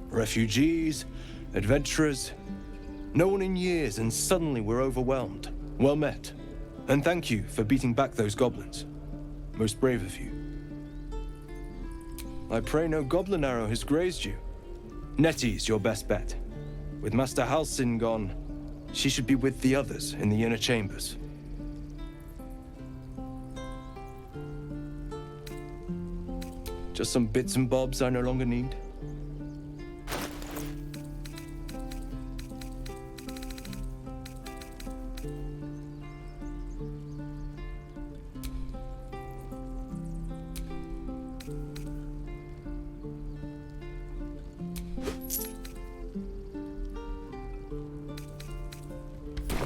Refugees, adventurers, no one in years, and suddenly we're overwhelmed. Well met. And thank you for beating back those goblins. Most brave of you. I pray no goblin arrow has grazed you. Nettie's your best bet. With Master Halsin gone, she should be with the others in the inner chambers. Just some bits and bobs I no longer need.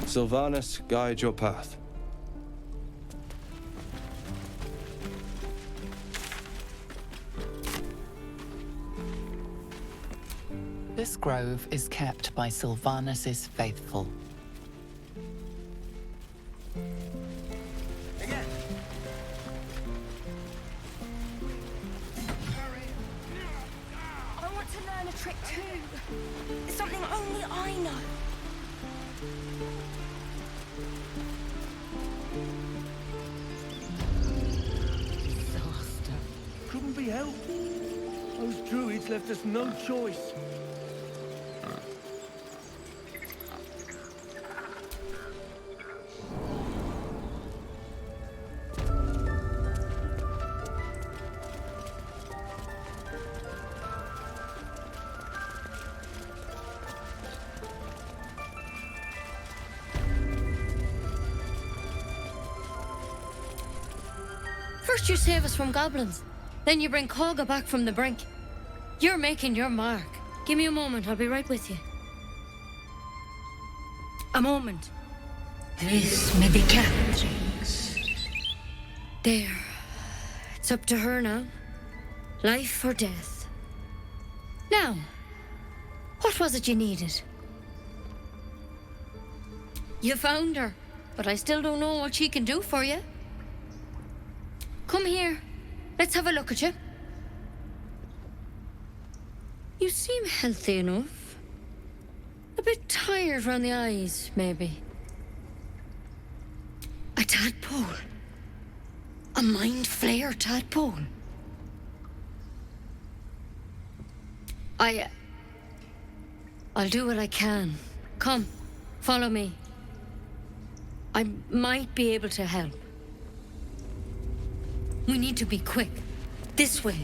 Sylvanus, guide your path. This grove is kept by Sylvanus's faithful. Again. I want to learn a trick too. It's something only I know. Disaster. Couldn't be helped. Those druids left us no choice. First you save us from goblins, then you bring Koga back from the brink. You're making your mark. Give me a moment, I'll be right with you. A moment. This may be Catherine's. There. It's up to her now. Life or death. Now, what was it you needed? You found her, but I still don't know what she can do for you. Come here. Let's have a look at you. You seem healthy enough. A bit tired round the eyes, maybe. A tadpole. A mind flayer tadpole. I'll do what I can. Come, follow me. I might be able to help. We need to be quick. This way.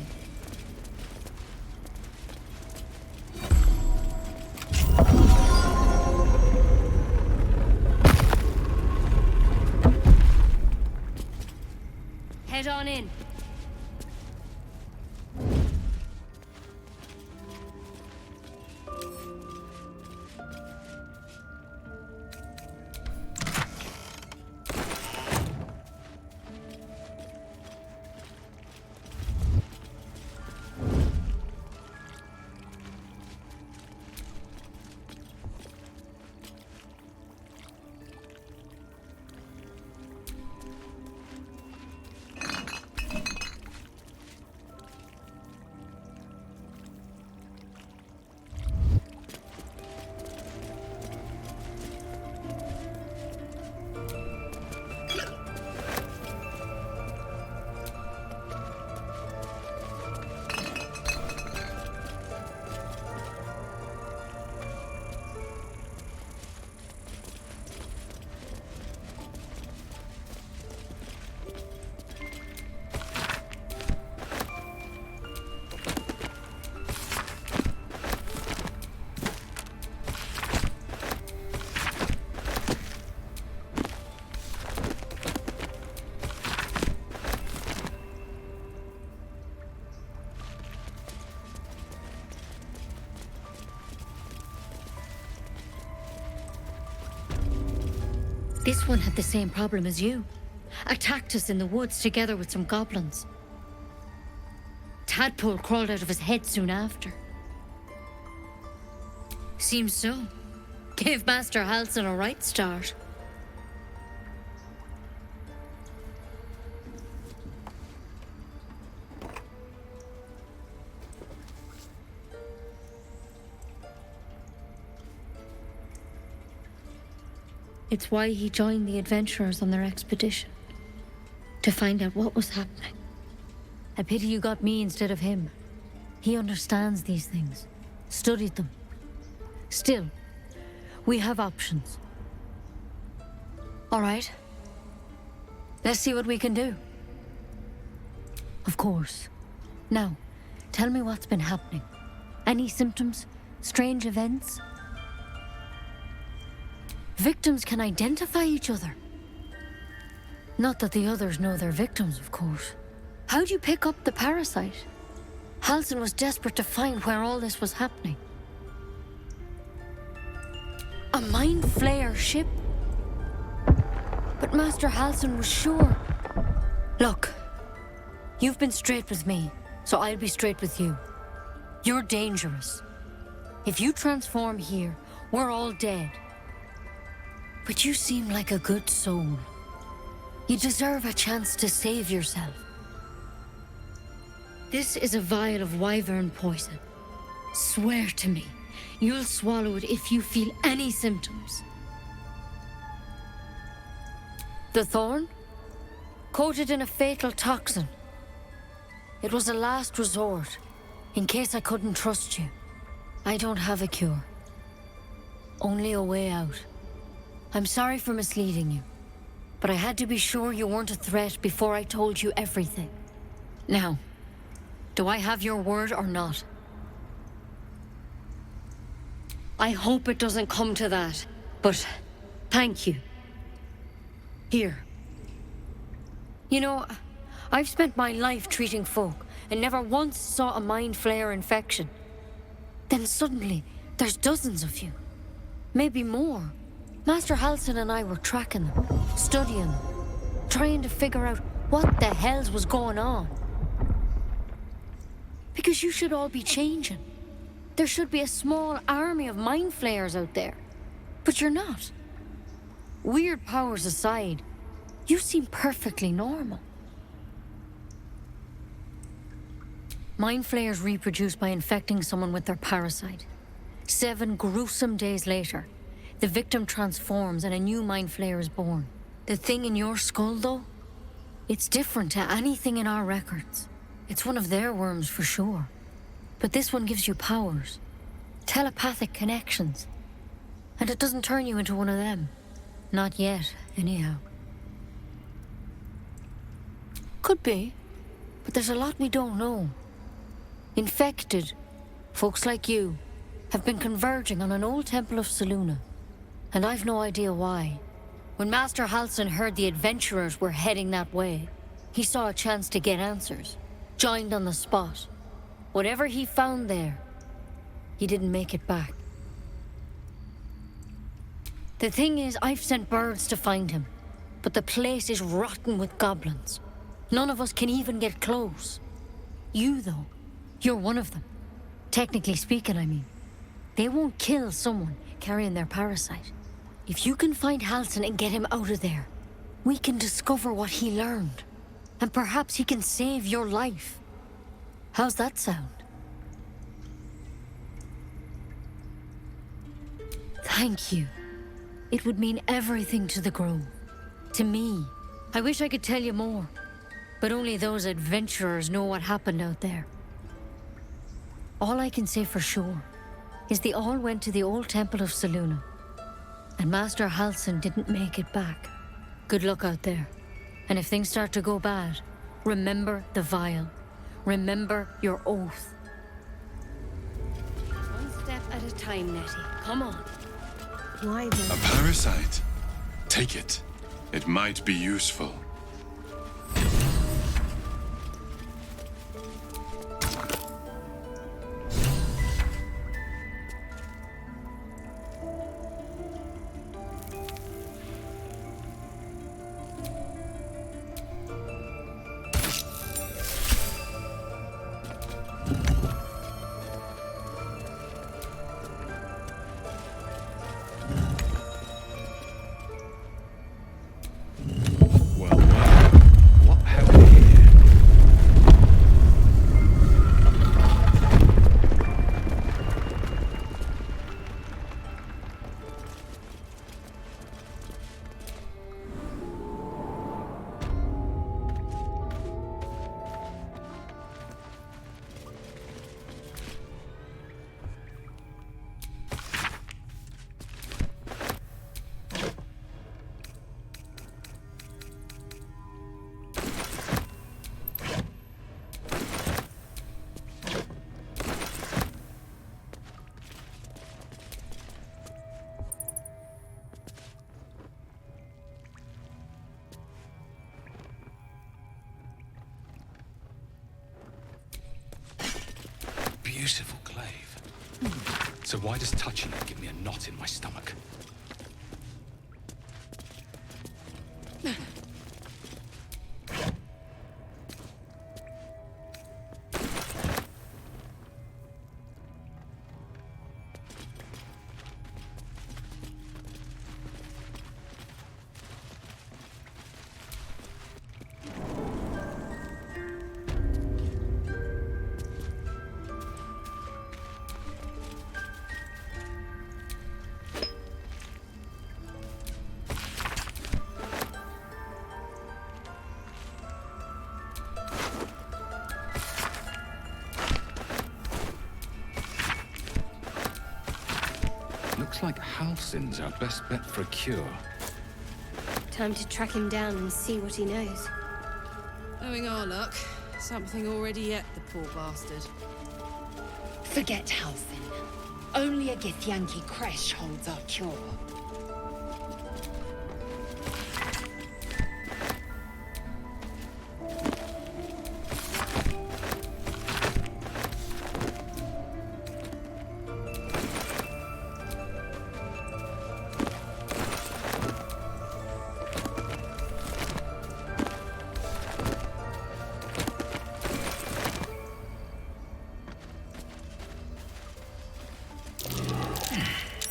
Head on in. This one had the same problem as you. Attacked us in the woods together with some goblins. Tadpole crawled out of his head soon after. Seems so. Gave Master Halsin a right start. It's why he joined the adventurers on their expedition. To find out what was happening. A pity you got me instead of him. He understands these things. Studied them. Still, we have options. All right. Let's see what we can do. Of course. Now, tell me what's been happening. Any symptoms? Strange events? Victims can identify each other. Not that the others know they're victims, of course. How'd you pick up the parasite? Halsin was desperate to find where all this was happening. A mind flayer ship? But Master Halsin was sure. Look, you've been straight with me, so I'll be straight with you. You're dangerous. If you transform here, we're all dead. But you seem like a good soul. You deserve a chance to save yourself. This is a vial of wyvern poison. Swear to me, you'll swallow it if you feel any symptoms. The thorn? Coated in a fatal toxin. It was a last resort, in case I couldn't trust you. I don't have a cure. Only a way out. I'm sorry for misleading you, but I had to be sure you weren't a threat before I told you everything. Now, do I have your word or not? I hope it doesn't come to that, but thank you. Here. You know, I've spent my life treating folk and never once saw a mind flayer infection. Then suddenly, there's dozens of you. Maybe more. Master Halsin and I were tracking them, studying them, trying to figure out what the hells was going on. Because you should all be changing. There should be a small army of mind flayers out there. But you're not. Weird powers aside, you seem perfectly normal. Mind flayers reproduce by infecting someone with their parasite. 7 gruesome days later, the victim transforms and a new mind flayer is born. The thing in your skull, though, it's different to anything in our records. It's one of their worms for sure. But this one gives you powers. Telepathic connections. And it doesn't turn you into one of them. Not yet, anyhow. Could be. But there's a lot we don't know. Infected, folks like you, have been converging on an old temple of Selûne. And I've no idea why. When Master Halsin heard the adventurers were heading that way, he saw a chance to get answers. Joined on the spot. Whatever he found there, he didn't make it back. The thing is, I've sent birds to find him, but the place is rotten with goblins. None of us can even get close. You, though, you're one of them. Technically speaking, I mean. They won't kill someone carrying their parasite. If you can find Halsin and get him out of there, we can discover what he learned. And perhaps he can save your life. How's that sound? Thank you. It would mean everything to the Grove. To me. I wish I could tell you more. But only those adventurers know what happened out there. All I can say for sure is they all went to the old temple of Selûne. And Master Halsin didn't make it back. Good luck out there. And if things start to go bad, remember the vial. Remember your oath. One step at a time, Nettie. Come on. Why then? A parasite. Take it. It might be useful. Well, Beautiful glaive. So why does touching it give me a knot in my stomach? Looks like Halsin's our best bet for a cure. Time to track him down and see what he knows. Knowing our luck, something already ate the poor bastard. Forget Halsin. Only a Githyanki Kresh holds our cure.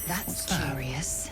That's curious.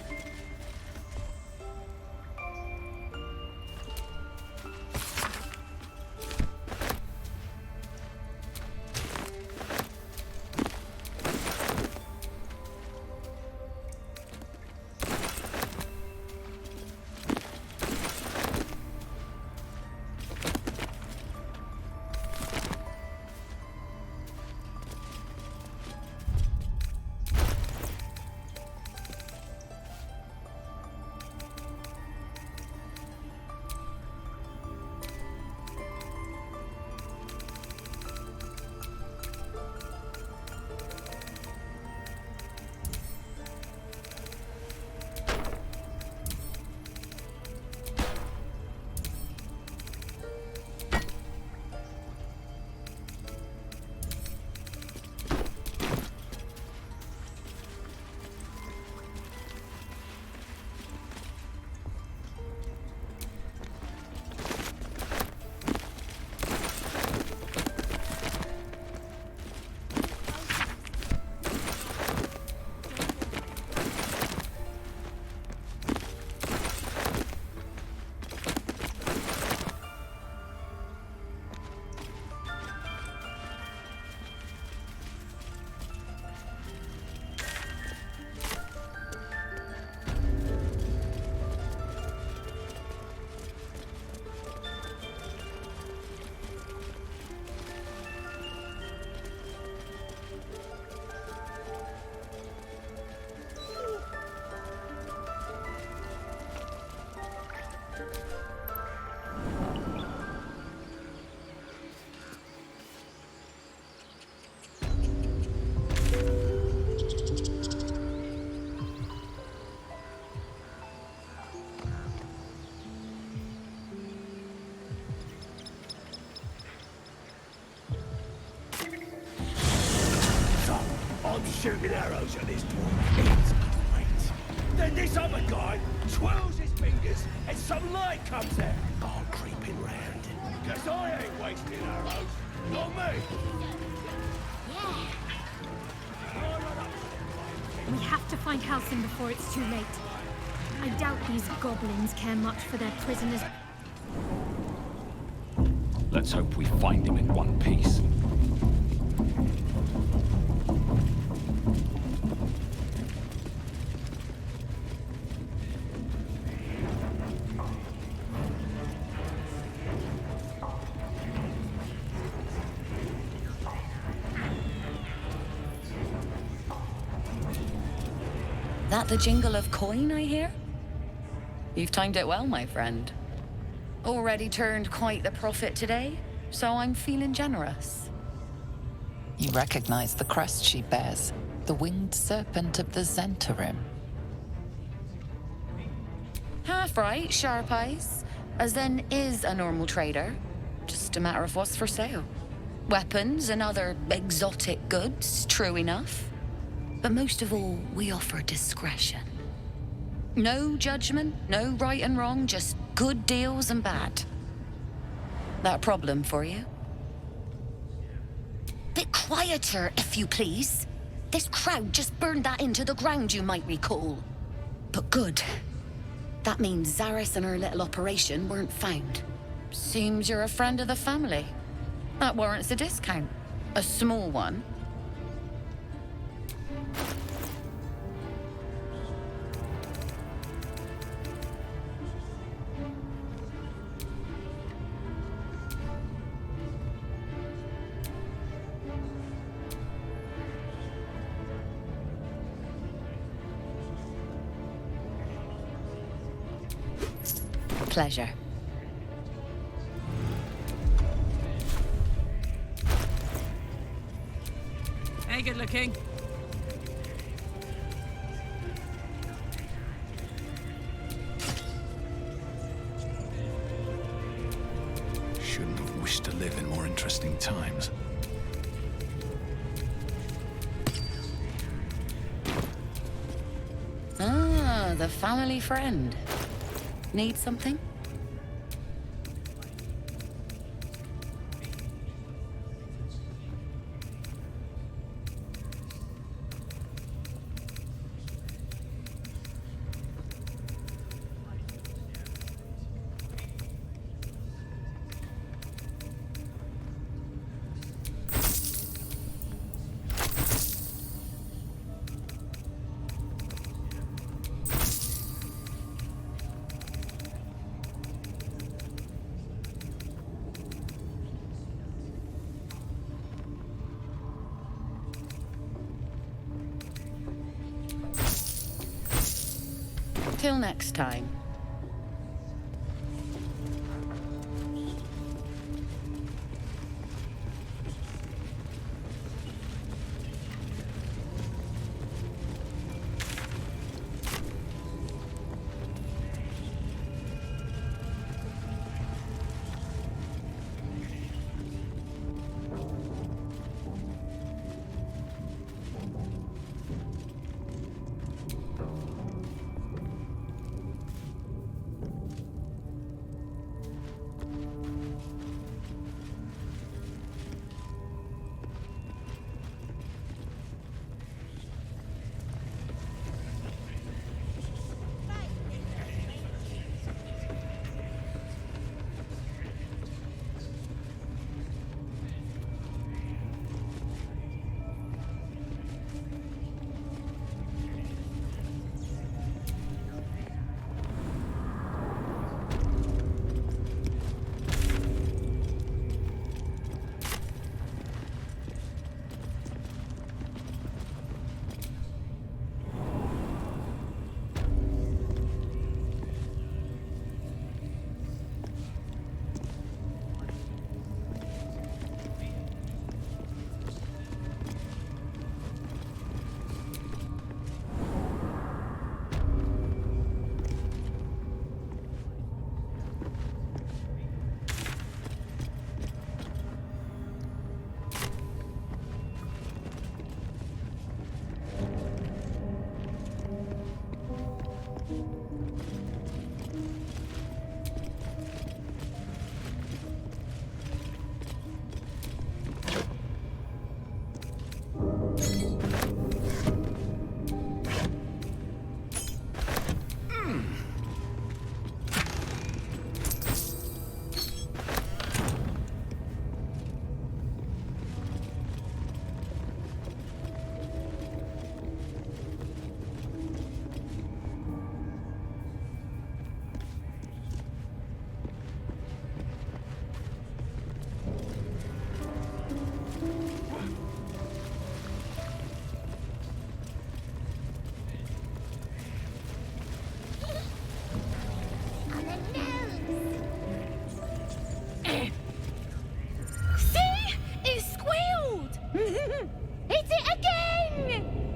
Shooting arrows at this dwarf. It's great. Then this other guy twirls his fingers and some light comes out. I'm creeping round. Cause I ain't wasting arrows. Not me. We have to find Halsin before it's too late. I doubt these goblins care much for their prisoners. Let's hope we find him in one piece. That the jingle of coin I hear? You've timed it well, my friend. Already turned quite the profit today, so I'm feeling generous. You recognize the crest she bears, the winged serpent of the Zentarim. Half right, sharp eyes. As then is a normal trader. Just a matter of what's for sale. Weapons and other exotic goods, true enough. But most of all, we offer discretion. No judgment, no right and wrong, just good deals and bad. That a problem for you? Bit quieter, if you please. This crowd just burned that into the ground, you might recall. But good. That means Zaris and her little operation weren't found. Seems you're a friend of the family. That warrants a discount. A small one. Pleasure. Hey, good looking. Shouldn't have wished to live in more interesting times. Ah, the family friend. Need something? Till next time.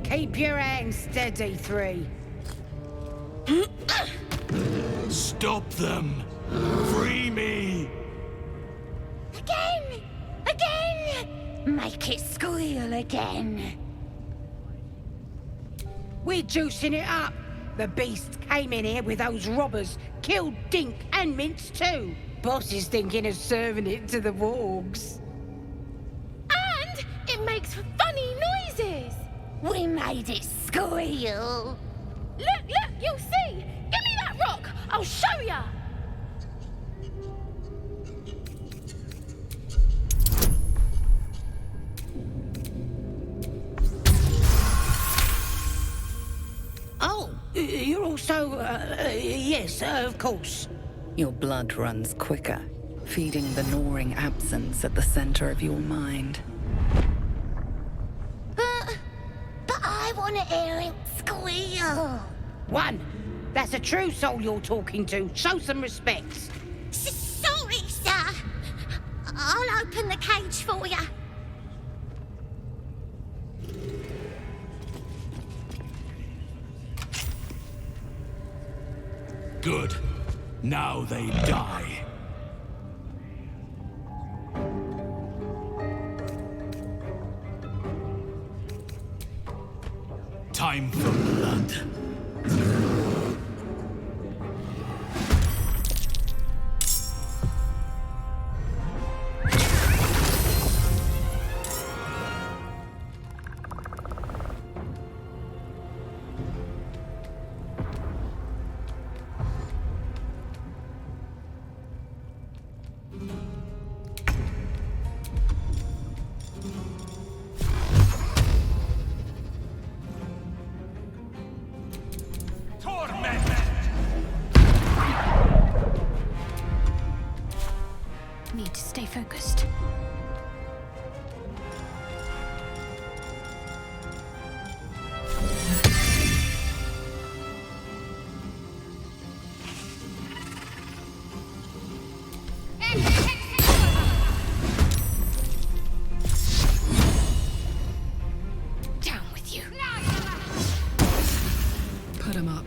Keep your hands steady, 3. Stop them! Free me! Again! Again! Make it squeal again. We're juicing it up. The beast came in here with those robbers, killed Dink and Mince too. Boss is thinking of serving it to the wargs. And it makes funny noises. We made it squeal. Look, you'll see. Give me that rock. I'll show ya. Oh, you're also, yes, of course. Your blood runs quicker, feeding the gnawing absence at the center of your mind. But I want to hear it squeal. One, that's a true soul you're talking to. Show some respect. Sorry, sir. I'll open the cage for you. Good. Now they die. Time for blood. Need to stay focused. Down with you. Put him up.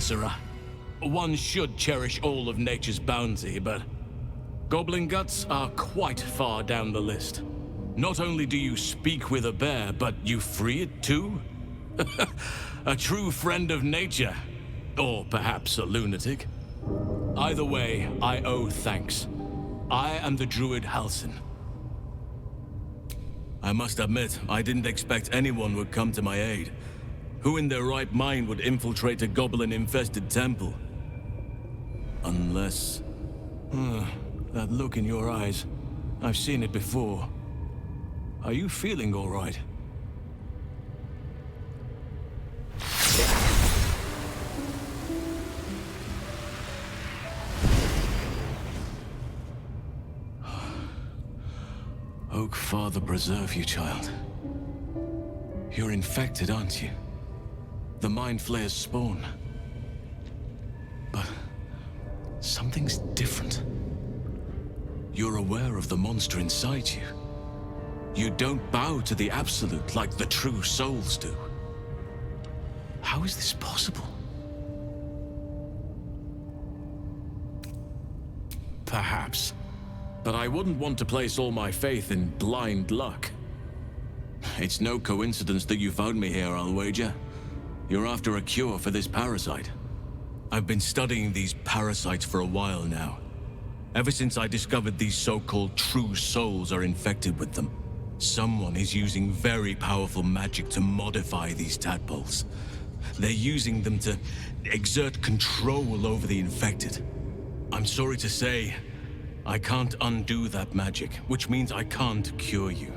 viscera. One should cherish all of nature's bounty, but goblin guts are quite far down the list. Not only do you speak with a bear, but you free it too? A true friend of nature. Or perhaps a lunatic. Either way, I owe thanks. I am the druid Halsin. I must admit, I didn't expect anyone would come to my aid. Who in their right mind would infiltrate a goblin-infested temple? Unless... that look in your eyes. I've seen it before. Are you feeling all right? Oak Father preserve you, child. You're infected, aren't you? The Mind Flayer's spawn. But something's different. You're aware of the monster inside you. You don't bow to the Absolute like the true souls do. How is this possible? Perhaps. But I wouldn't want to place all my faith in blind luck. It's no coincidence that you found me here, I'll wager. You're after a cure for this parasite. I've been studying these parasites for a while now. Ever since I discovered these so-called true souls are infected with them. Someone is using very powerful magic to modify these tadpoles. They're using them to exert control over the infected. I'm sorry to say, I can't undo that magic, which means I can't cure you.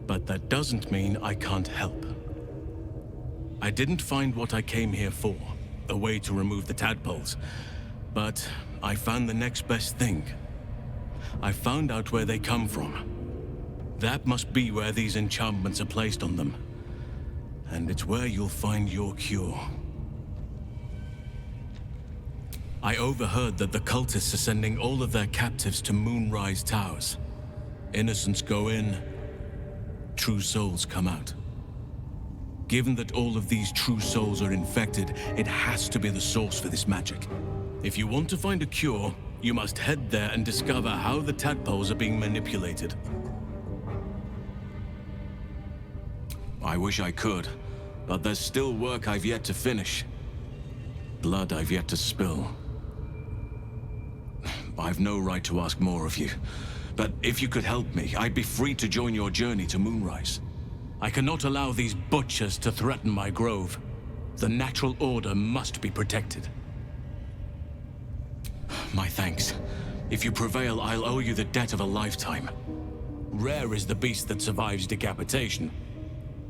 But that doesn't mean I can't help. I didn't find what I came here for, a way to remove the tadpoles, but I found the next best thing. I found out where they come from. That must be where these enchantments are placed on them. And it's where you'll find your cure. I overheard that the cultists are sending all of their captives to Moonrise Towers. Innocents go in, true souls come out. Given that all of these true souls are infected, it has to be the source for this magic. If you want to find a cure, you must head there and discover how the tadpoles are being manipulated. I wish I could, but there's still work I've yet to finish. Blood I've yet to spill. I've no right to ask more of you, but if you could help me, I'd be free to join your journey to Moonrise. I cannot allow these butchers to threaten my grove. The natural order must be protected. My thanks. If you prevail, I'll owe you the debt of a lifetime. Rare is the beast that survives decapitation.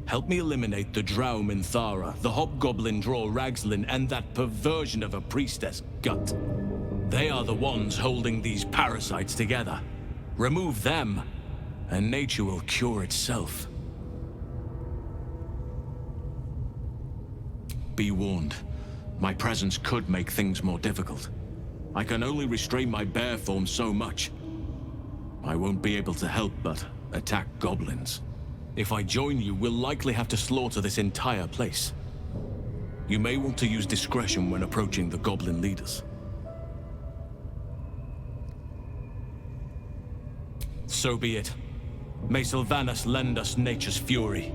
Help me eliminate the Drow Minthara, the Hobgoblin Draw Ragslin, and that perversion of a priestess, Gut. They are the ones holding these parasites together. Remove them, and nature will cure itself. Be warned. My presence could make things more difficult. I can only restrain my bear form so much. I won't be able to help but attack goblins. If I join you, we'll likely have to slaughter this entire place. You may want to use discretion when approaching the goblin leaders. So be it. May Sylvanas lend us nature's fury.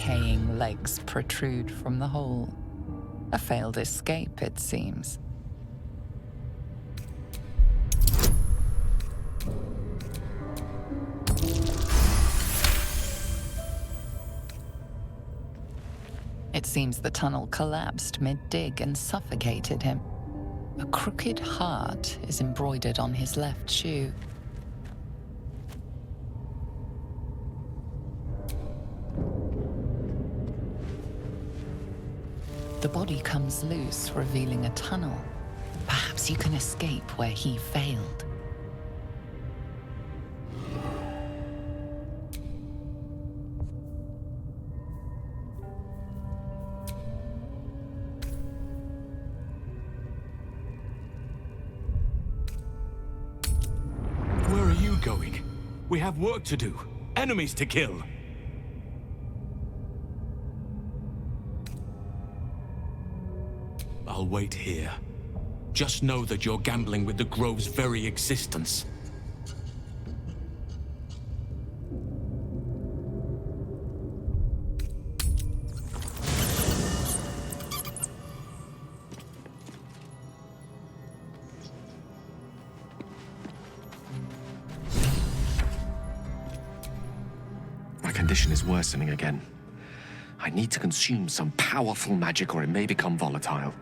decaying legs protrude from the hole. A failed escape, it seems. It seems the tunnel collapsed mid-dig and suffocated him. A crooked heart is embroidered on his left shoe. The body comes loose, revealing a tunnel. Perhaps you can escape where he failed. Where are you going? We have work to do. Enemies to kill. I'll wait here. Just know that you're gambling with the Grove's very existence. My condition is worsening again. I need to consume some powerful magic or it may become volatile.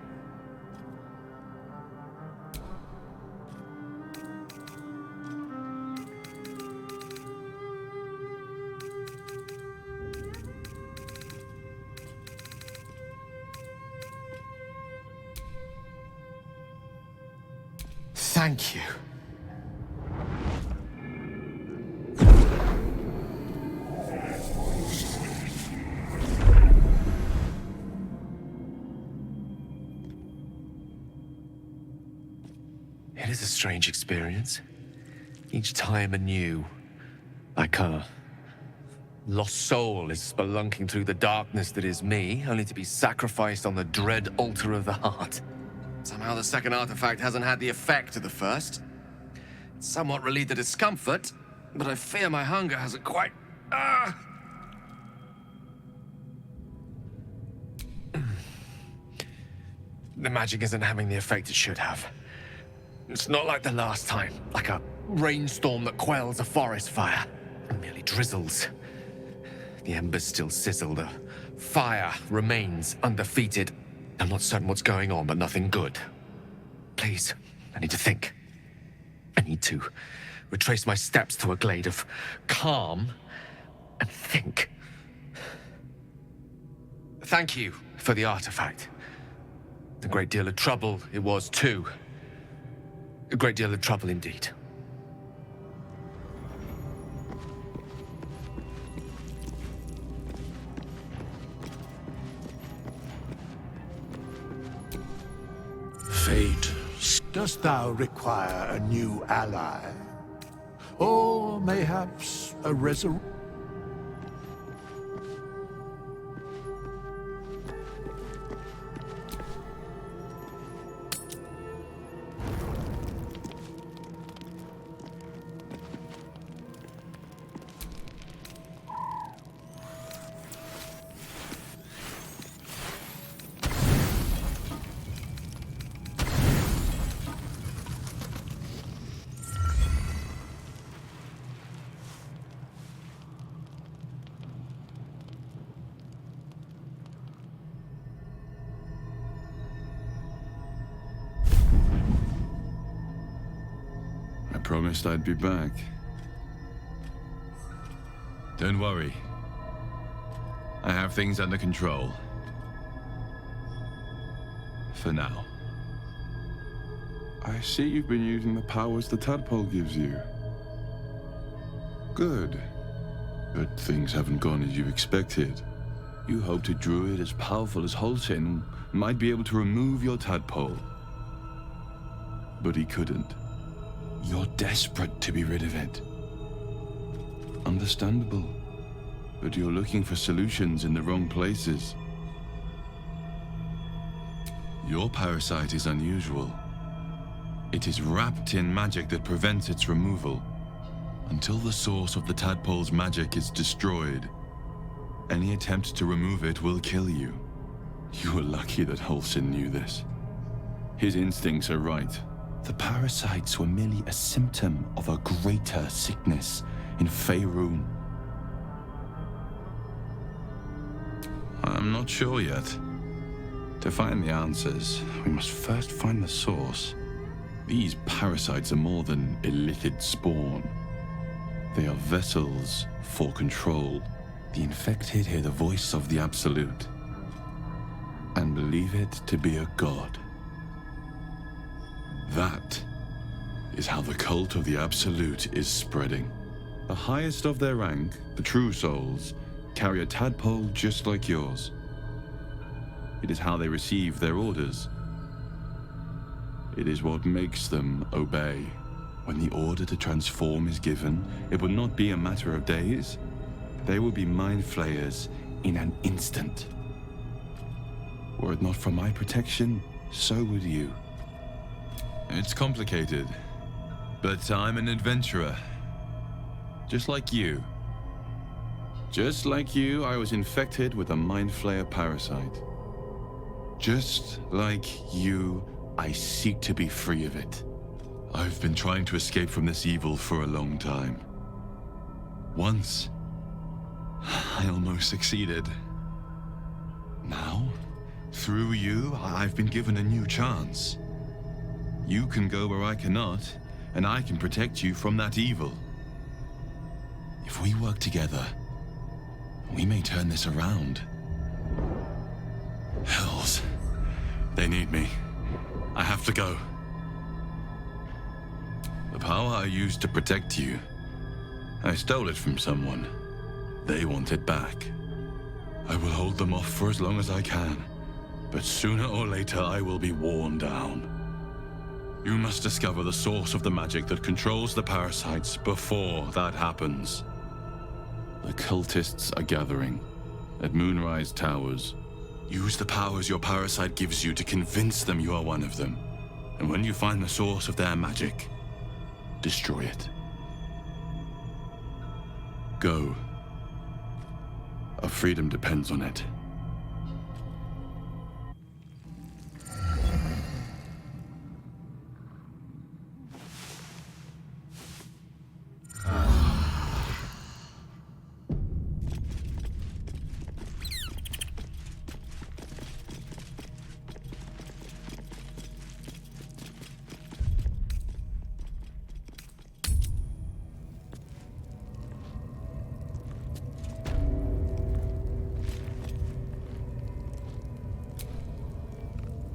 Thank you. It is a strange experience. Each time anew. Like a lost soul is spelunking through the darkness that is me, only to be sacrificed on the dread altar of the heart. Somehow the second artifact hasn't had the effect of the first. It's somewhat relieved the discomfort, but I fear my hunger hasn't quite... The magic isn't having the effect it should have. It's not like the last time, like a rainstorm that quells a forest fire. It merely drizzles. The embers still sizzle, the fire remains undefeated. I'm not certain what's going on, but nothing good. Please, I need to think. I need to retrace my steps to a glade of calm and think. Thank you for the artifact. A great deal of trouble it was too. A great deal of trouble indeed. Fate, dost thou require a new ally? Or mayhaps a resurrection? Promised I'd be back. Don't worry. I have things under control. For now. I see you've been using the powers the tadpole gives you. Good. But things haven't gone as you expected. You hoped a druid as powerful as Halsin might be able to remove your tadpole. But he couldn't. You're desperate to be rid of it. Understandable. But you're looking for solutions in the wrong places. Your parasite is unusual. It is wrapped in magic that prevents its removal. Until the source of the tadpole's magic is destroyed, Any attempt to remove it will kill you. You were lucky that Halsin knew this. His instincts are right. The parasites were merely a symptom of a greater sickness in Faerun. I'm not sure yet. To find the answers, we must first find the source. These parasites are more than illithid spawn. They are vessels for control. The infected hear the voice of the Absolute and believe it to be a god. That is how the cult of the Absolute is spreading. The highest of their rank, the true souls, carry a tadpole just like yours. It is how they receive their orders. It is what makes them obey. When the order to transform is given, it will not be a matter of days. They will be mind flayers in an instant. Were it not for my protection, so would you. It's complicated, but I'm an adventurer. Just like you. Just like you, I was infected with a mind flayer parasite. Just like you, I seek to be free of it. I've been trying to escape from this evil for a long time. Once, I almost succeeded. Now, through you, I've been given a new chance. You can go where I cannot, and I can protect you from that evil. If we work together, we may turn this around. Hells. They need me. I have to go. The power I used to protect you, I stole it from someone. They want it back. I will hold them off for as long as I can, but sooner or later I will be worn down. You must discover the source of the magic that controls the parasites before that happens. The cultists are gathering at Moonrise Towers. Use the powers your parasite gives you to convince them you are one of them. And when you find the source of their magic, destroy it. Go. Our freedom depends on it.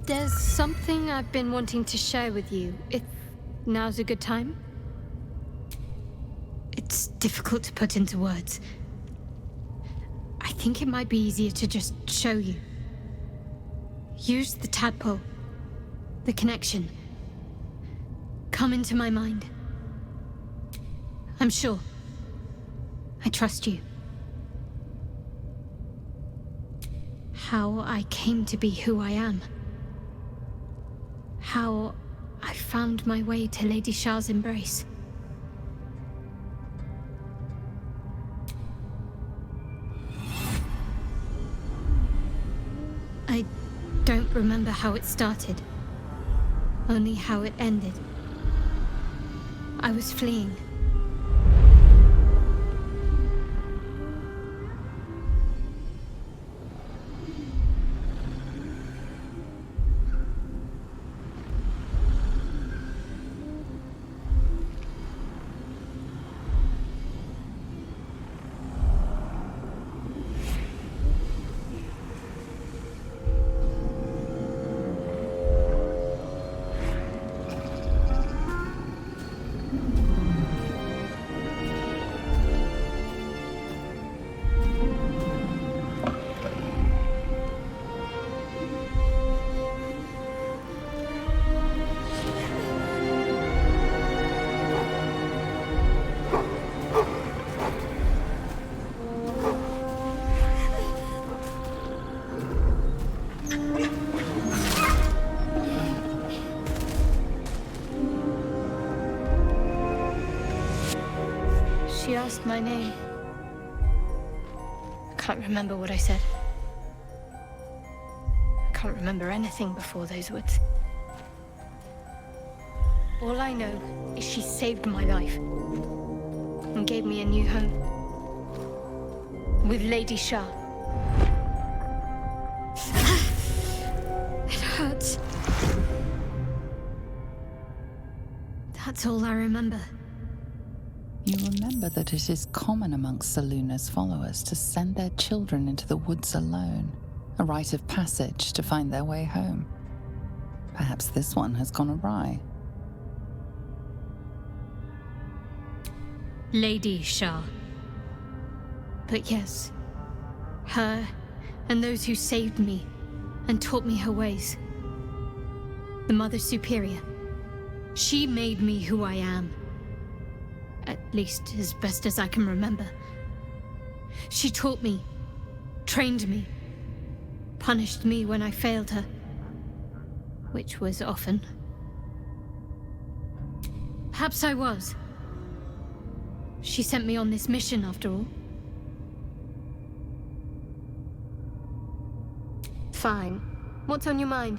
There's something I've been wanting to share with you, if now's a good time. It's difficult to put into words. I think it might be easier to just show you. Use the tadpole, the connection. Come into my mind. I'm sure. I trust you. How I came to be who I am. How I found my way to Lady Shah's embrace. I don't remember how it started, only how it ended. I was fleeing. She asked my name. can't remember what I said. I can't remember anything before those words. All I know is she saved my life and gave me a new home with Lady Shah. It hurts. That's all I remember. You remember that it is common amongst Selûne's followers to send their children into the woods alone, a rite of passage to find their way home. Perhaps this one has gone awry. Lady Shah. But yes, her and those who saved me and taught me her ways. The Mother Superior. She made me who I am. At least as best as I can remember. She taught me, trained me, punished me when I failed her, which was often. Perhaps I was. She sent me on this mission after all. Fine. What's on your mind?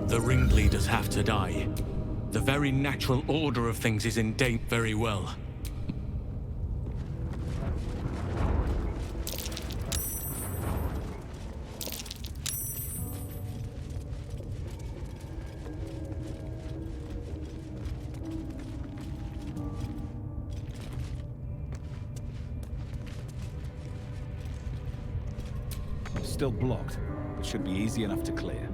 The ringleaders have to die. The very natural order of things is in danger very well. Still blocked, but should be easy enough to clear.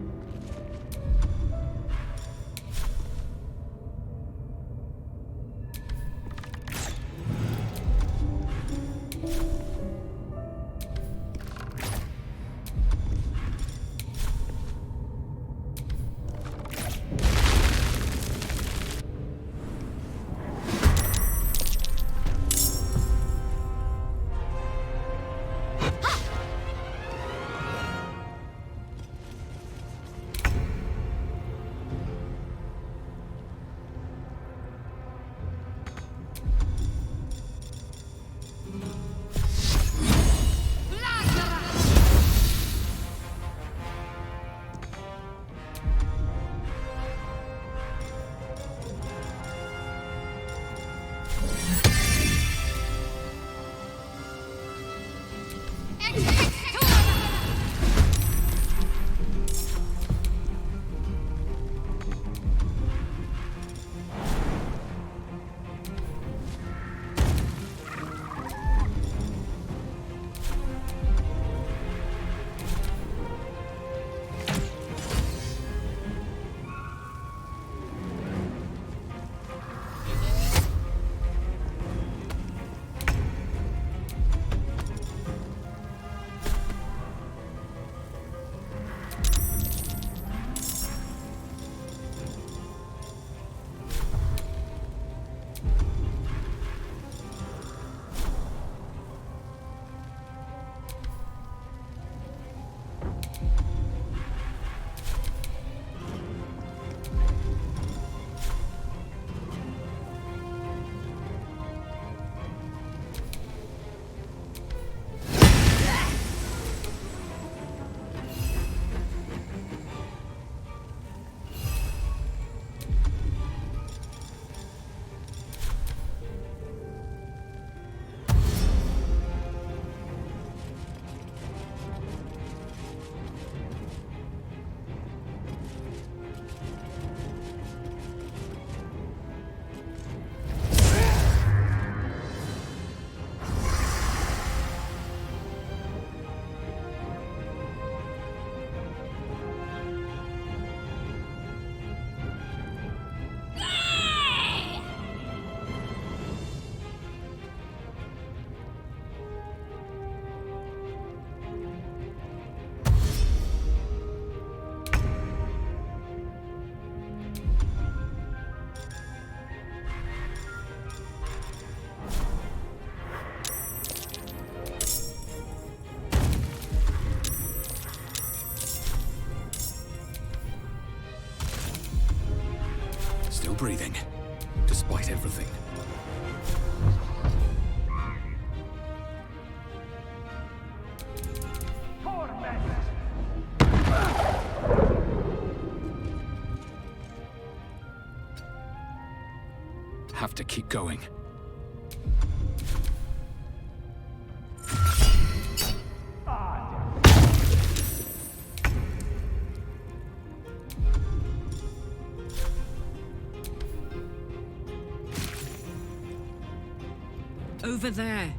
breathing, despite everything. Have to keep going. Over there.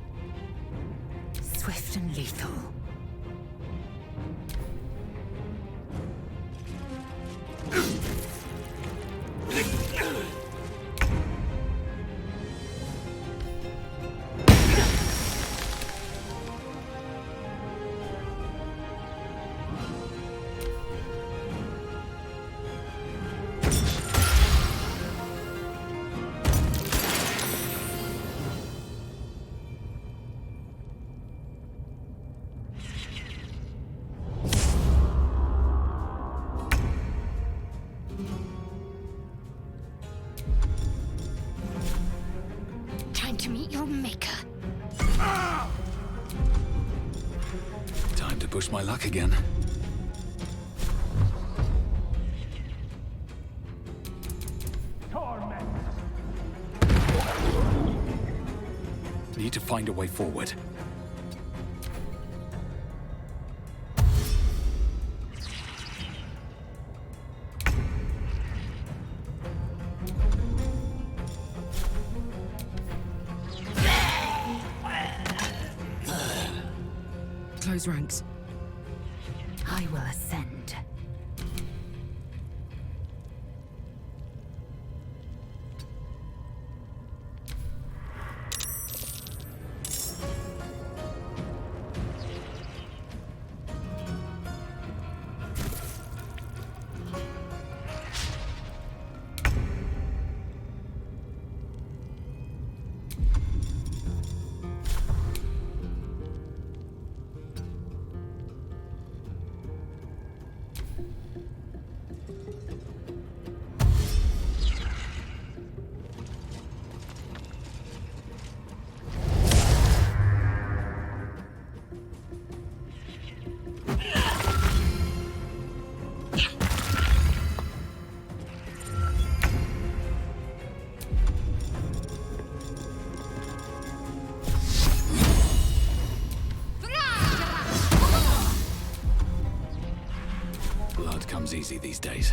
Swift and lethal. Time to meet your maker. Time to push my luck again. Need to find a way forward. Close ranks. I will ascend. Blood comes easy these days.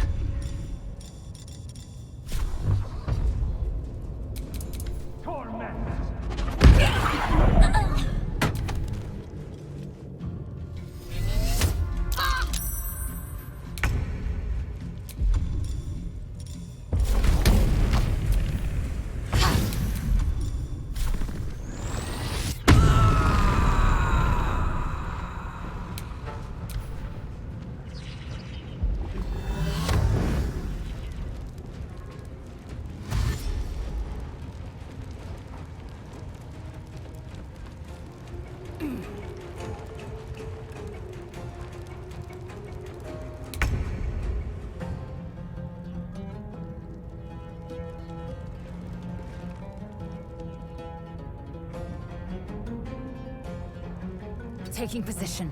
Taking position.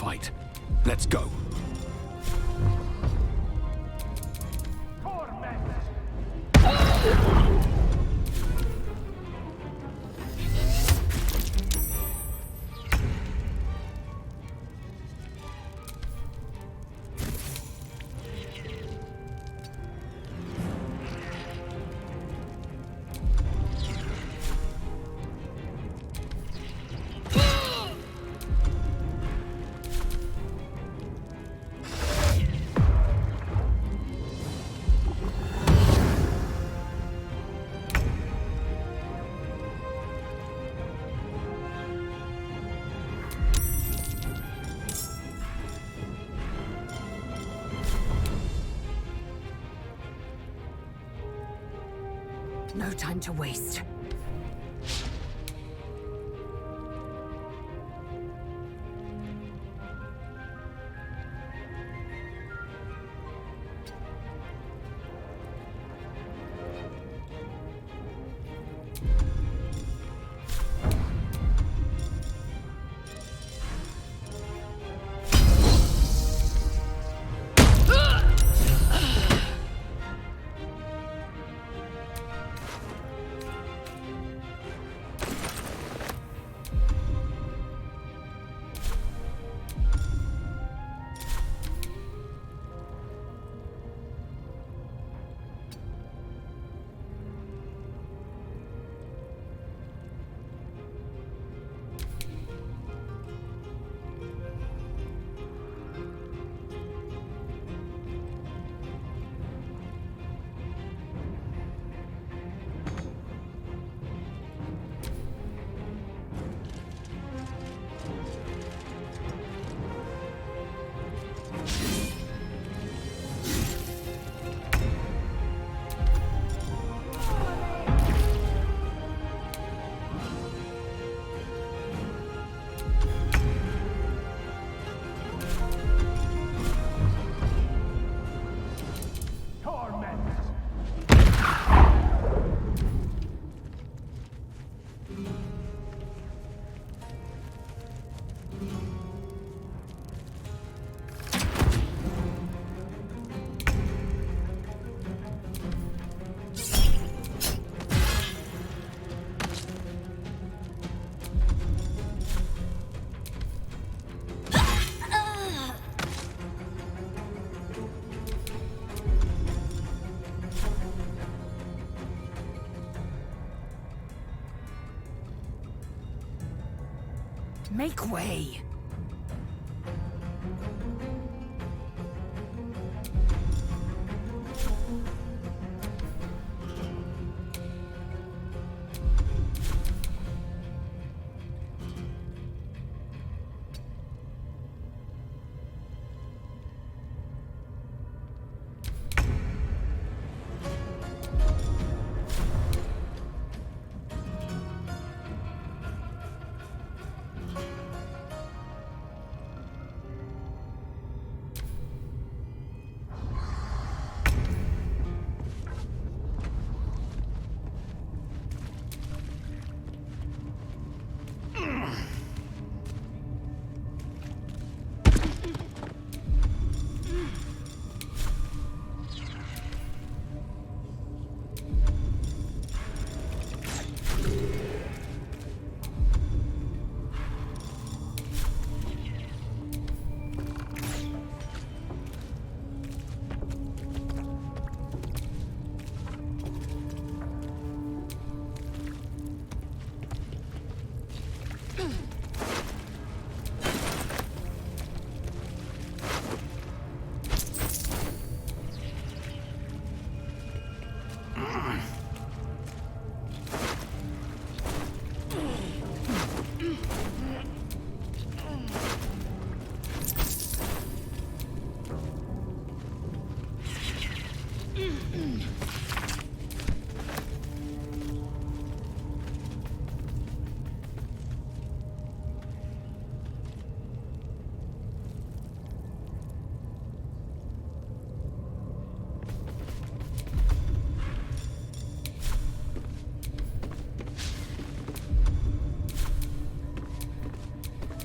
fight. Let's go. No time to waste. Make way!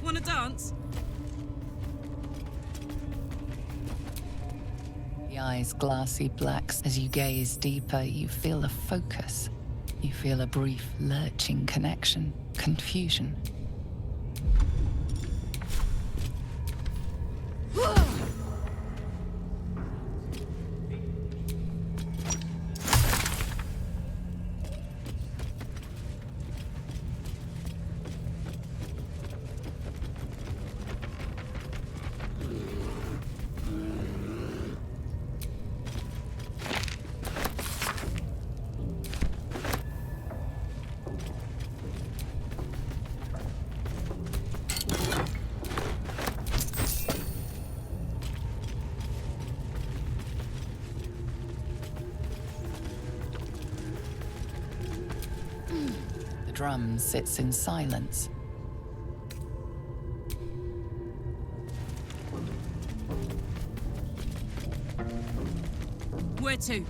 Wanna dance? eyes glassy blacks. As you gaze deeper, you feel a focus. You feel a brief, lurching connection, confusion. The drum sits in silence. Where to?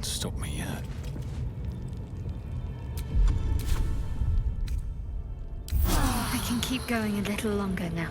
Stop me yet. I can keep going a little longer now.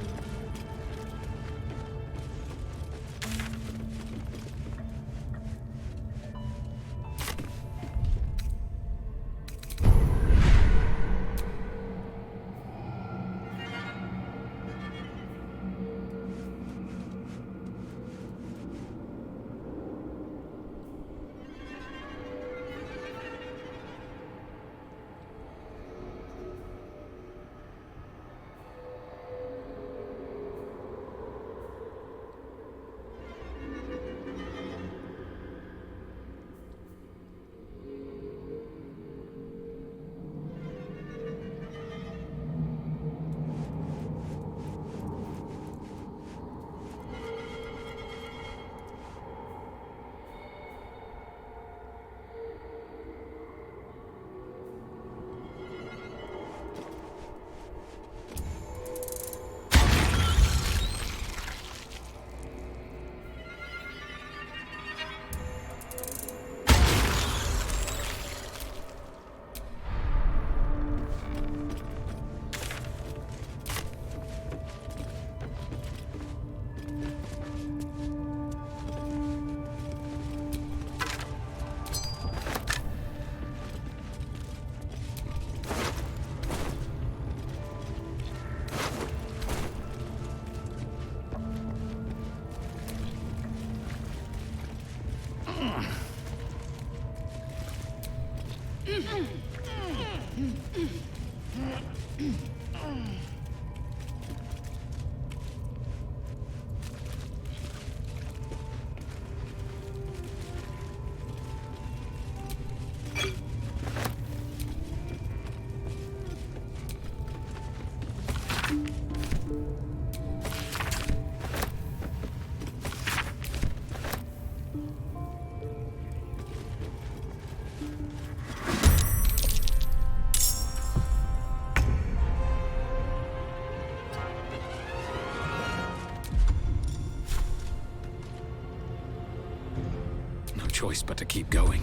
Choice but to keep going.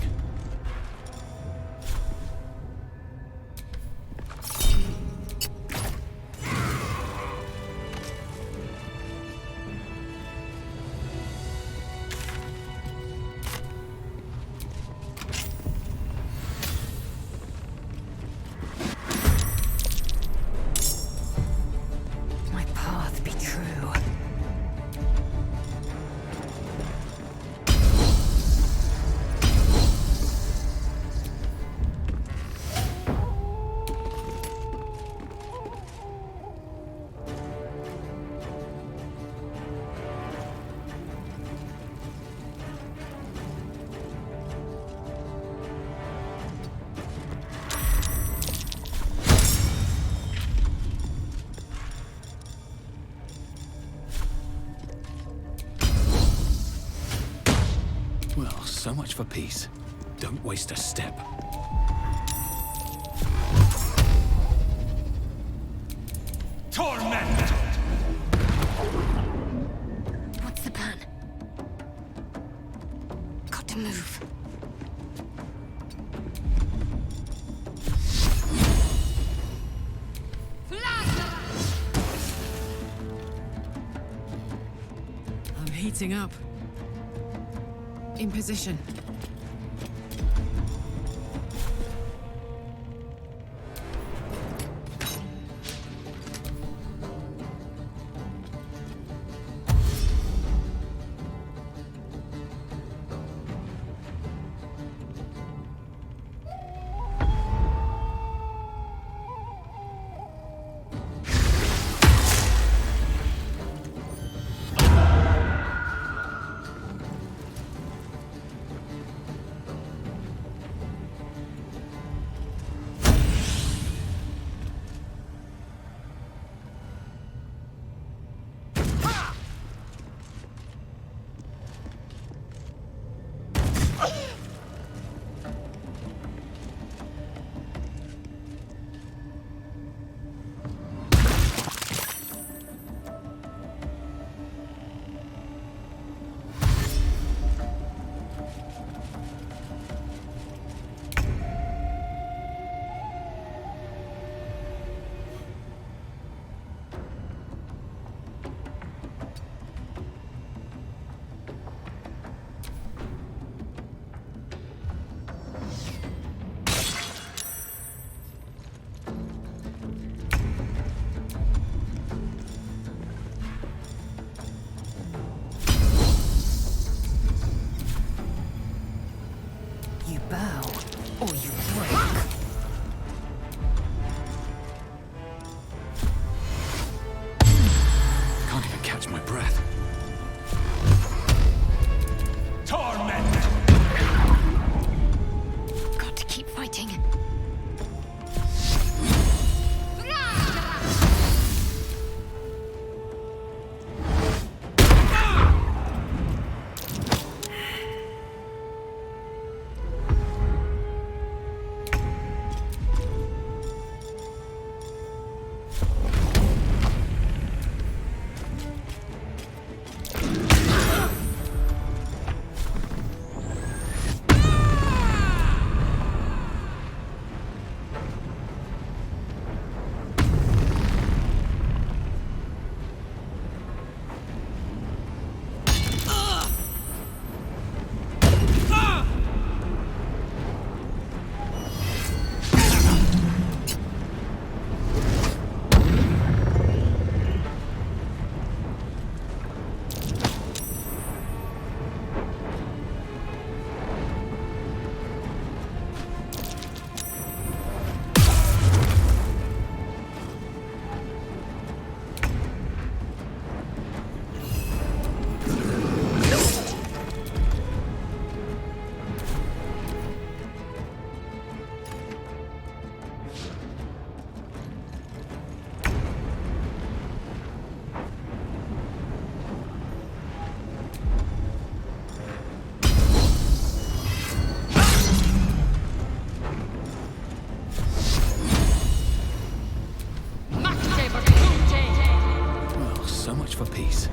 so much for peace. Don't waste a step. Torment! What's the plan? Got to move. I'm heating up. In position. for peace.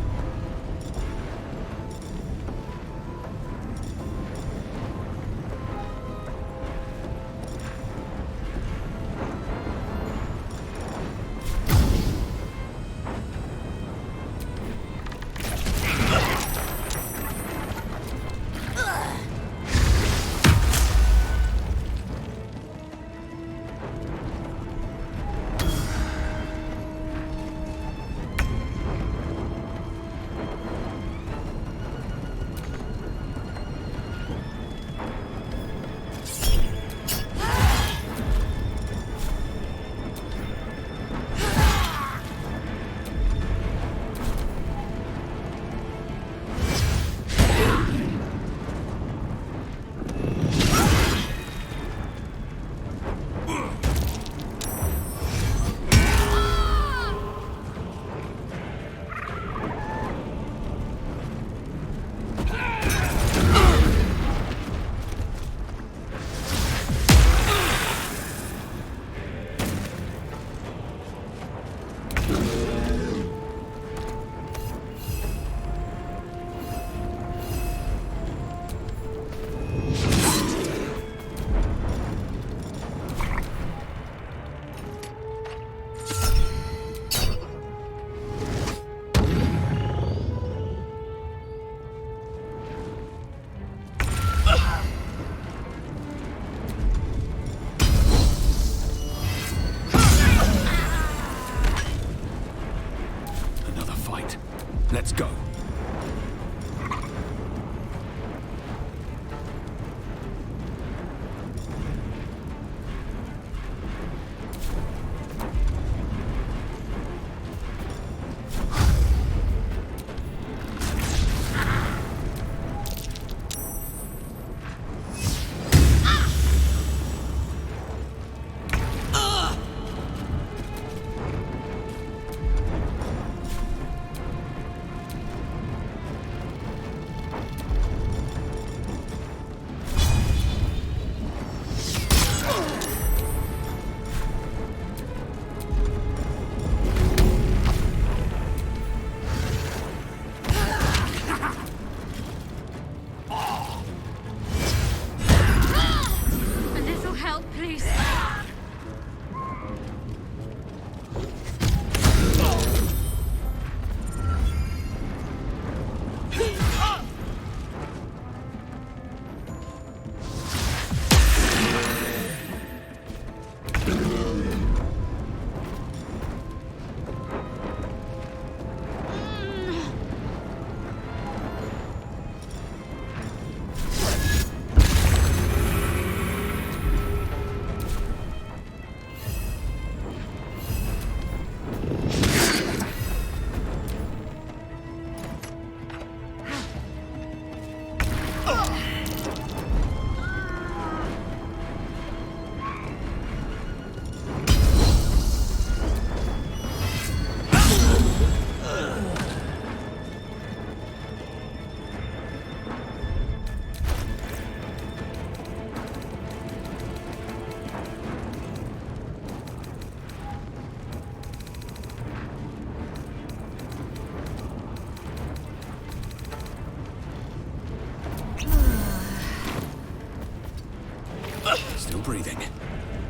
breathing,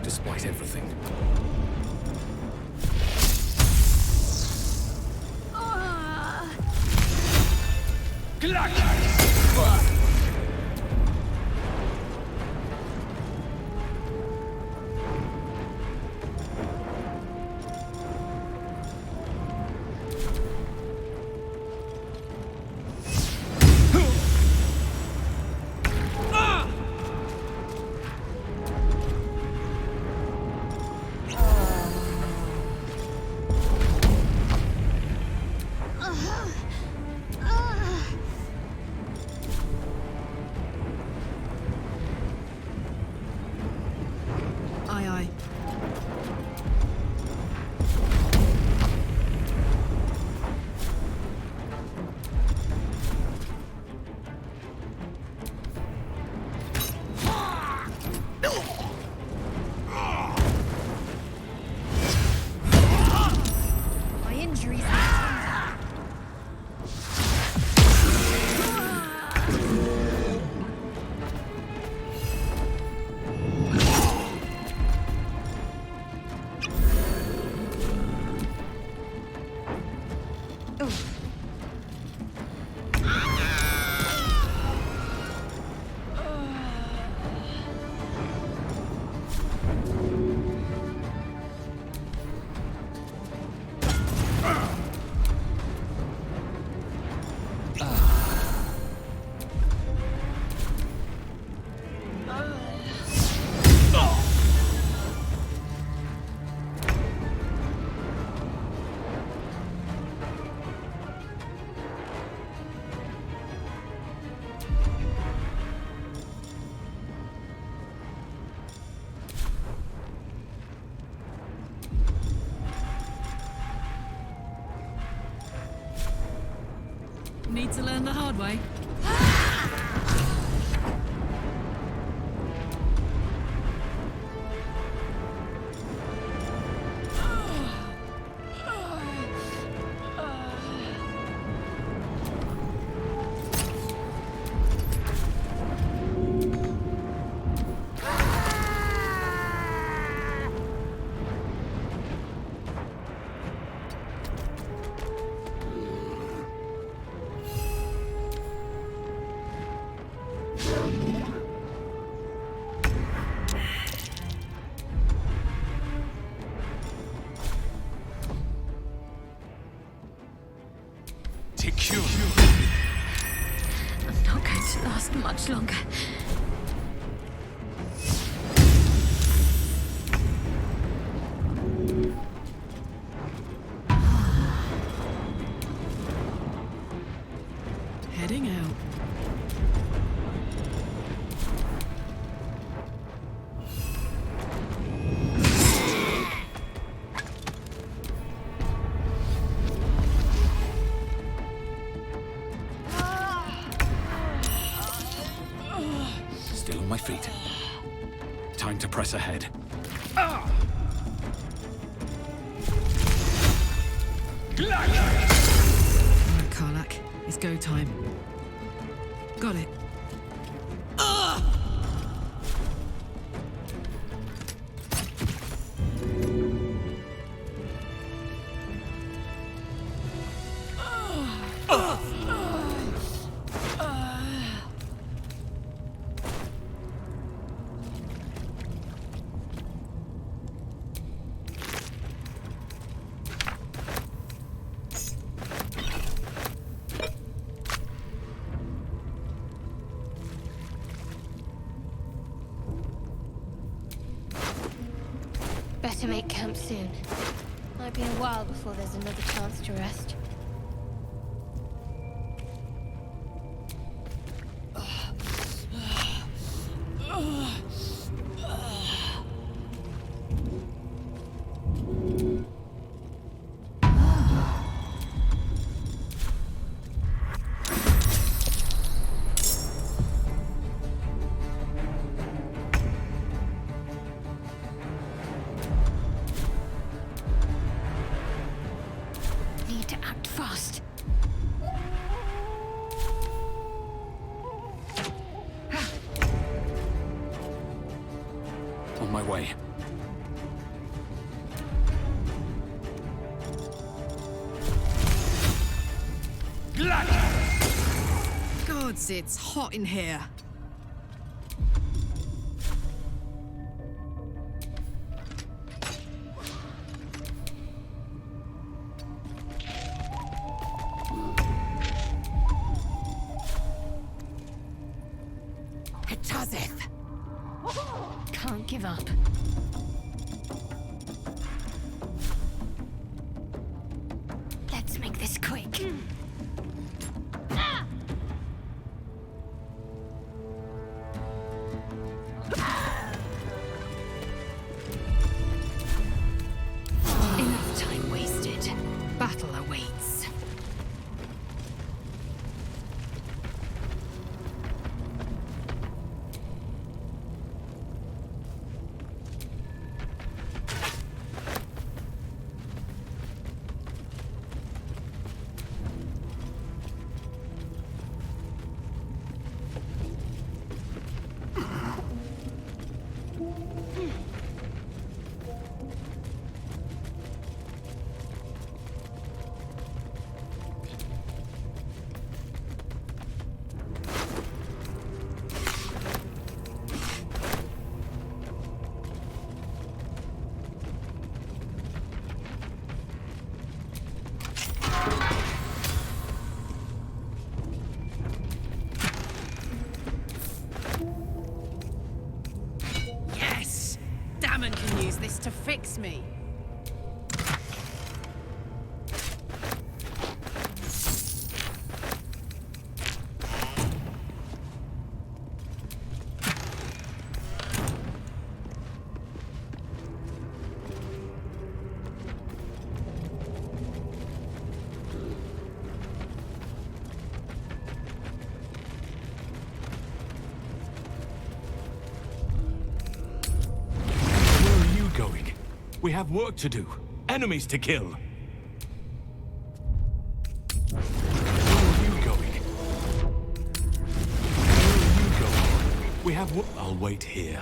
despite everything. Need to learn the hard way. I'm not going to last much longer. Heading out. Still on my feet. Time to press ahead. Alright, Karlak. It's go time. Got it. Better make camp soon. Might be a while before there's another chance to rest. Need to act Gods, it's hot in here. Can't give up. Let's make this quick. Enough time wasted. Battle awaits. Damon can use this to fix me. We have work to do. Enemies to kill. Where are you going? Where are you going? We have work. I'll wait here.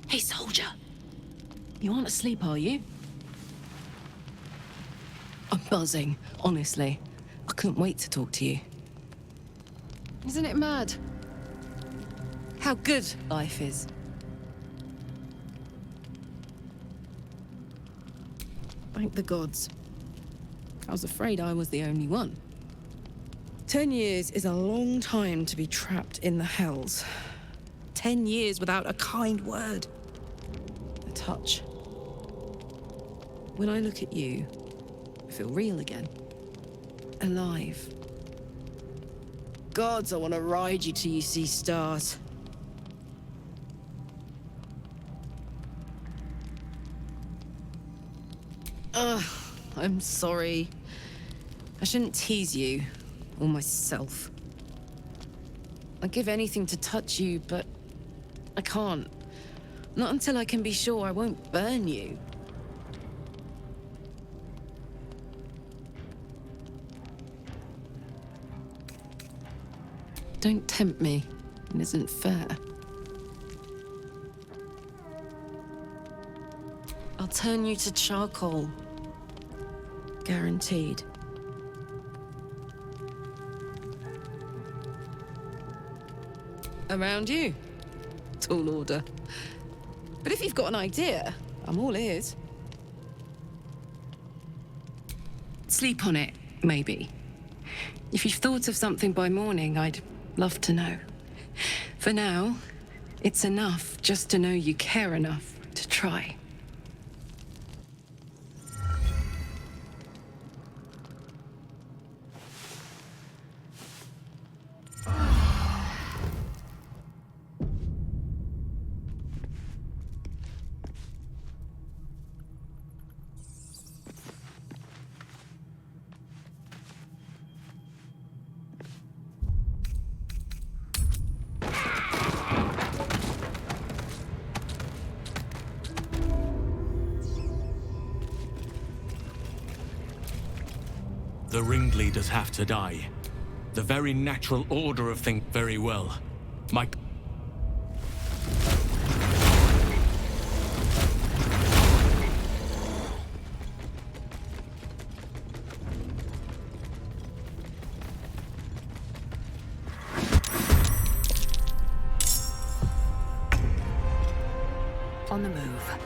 Hey, soldier. You aren't asleep, are you? I'm buzzing, honestly. I couldn't wait to talk to you. Isn't it mad? How good life is. Thank the gods. I was afraid I was the only one. 10 years is a long time to be trapped in the hells. 10 years without a kind word. A touch. When I look at you, I feel real again. Alive. Gods, I want to ride you till you see stars. I'm sorry. I shouldn't tease you, or myself. I'd give anything to touch you, but I can't. Not until I can be sure I won't burn you. Don't tempt me. It isn't fair. I'll turn you to charcoal. Guaranteed. Around you. Tall order. But if you've got an idea, I'm all ears. Sleep on it, maybe. If you've thought of something by morning, I'd love to know. For now, it's enough just to know you care enough to try. The ringleaders have to die. The very natural order of things. Very well. My... On the move.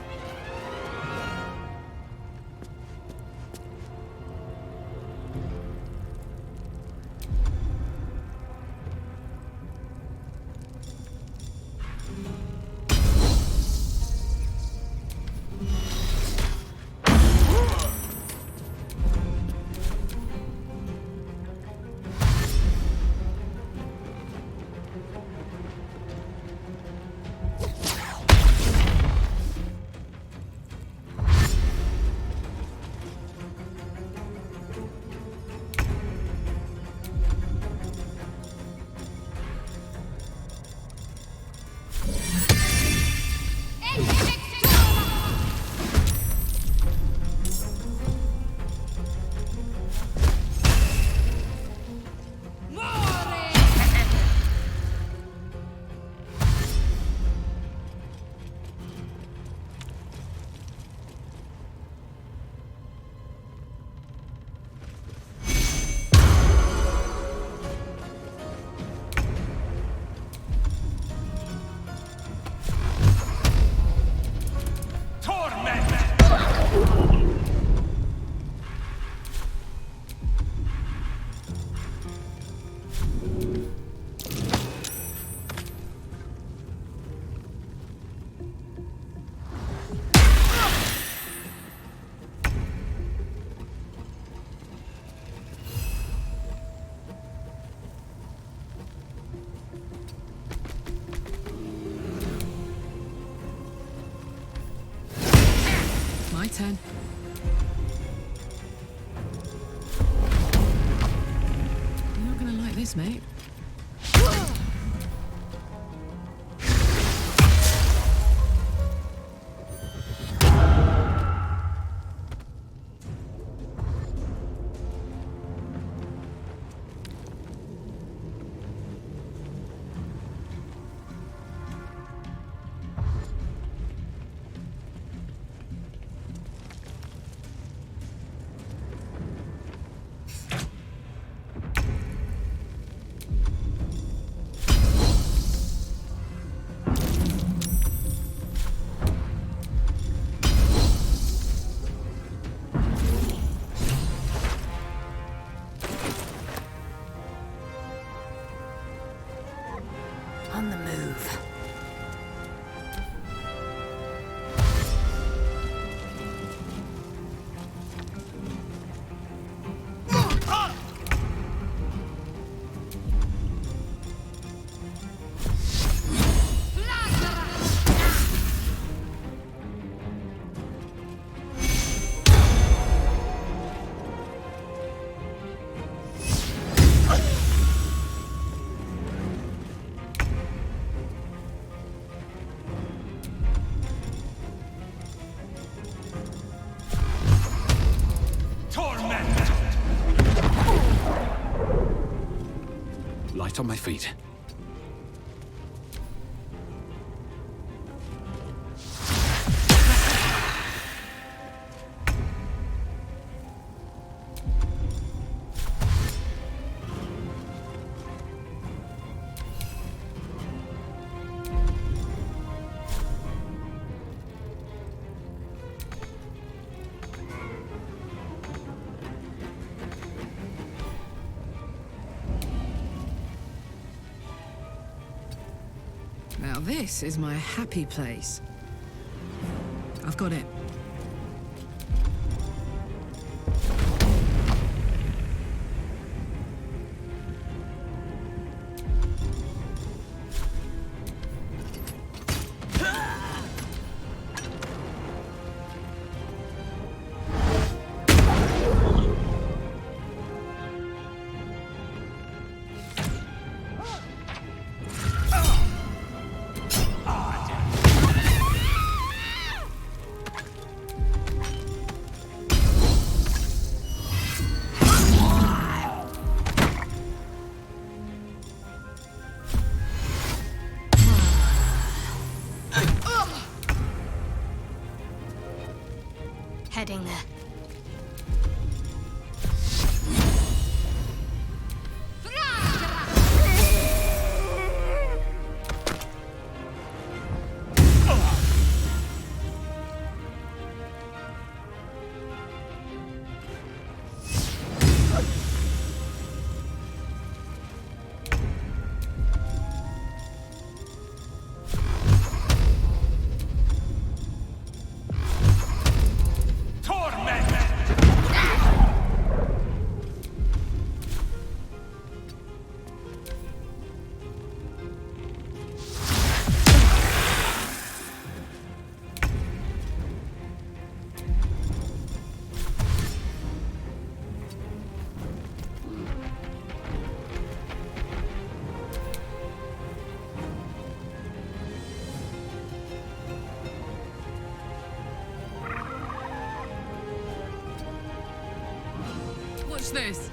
My turn. You're not gonna like this, mate. On the move. Light on my feet. Now this is my happy place. I've got it. Heading there. Watch this.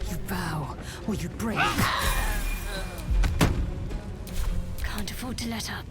You bow or you break. Can't afford to let up.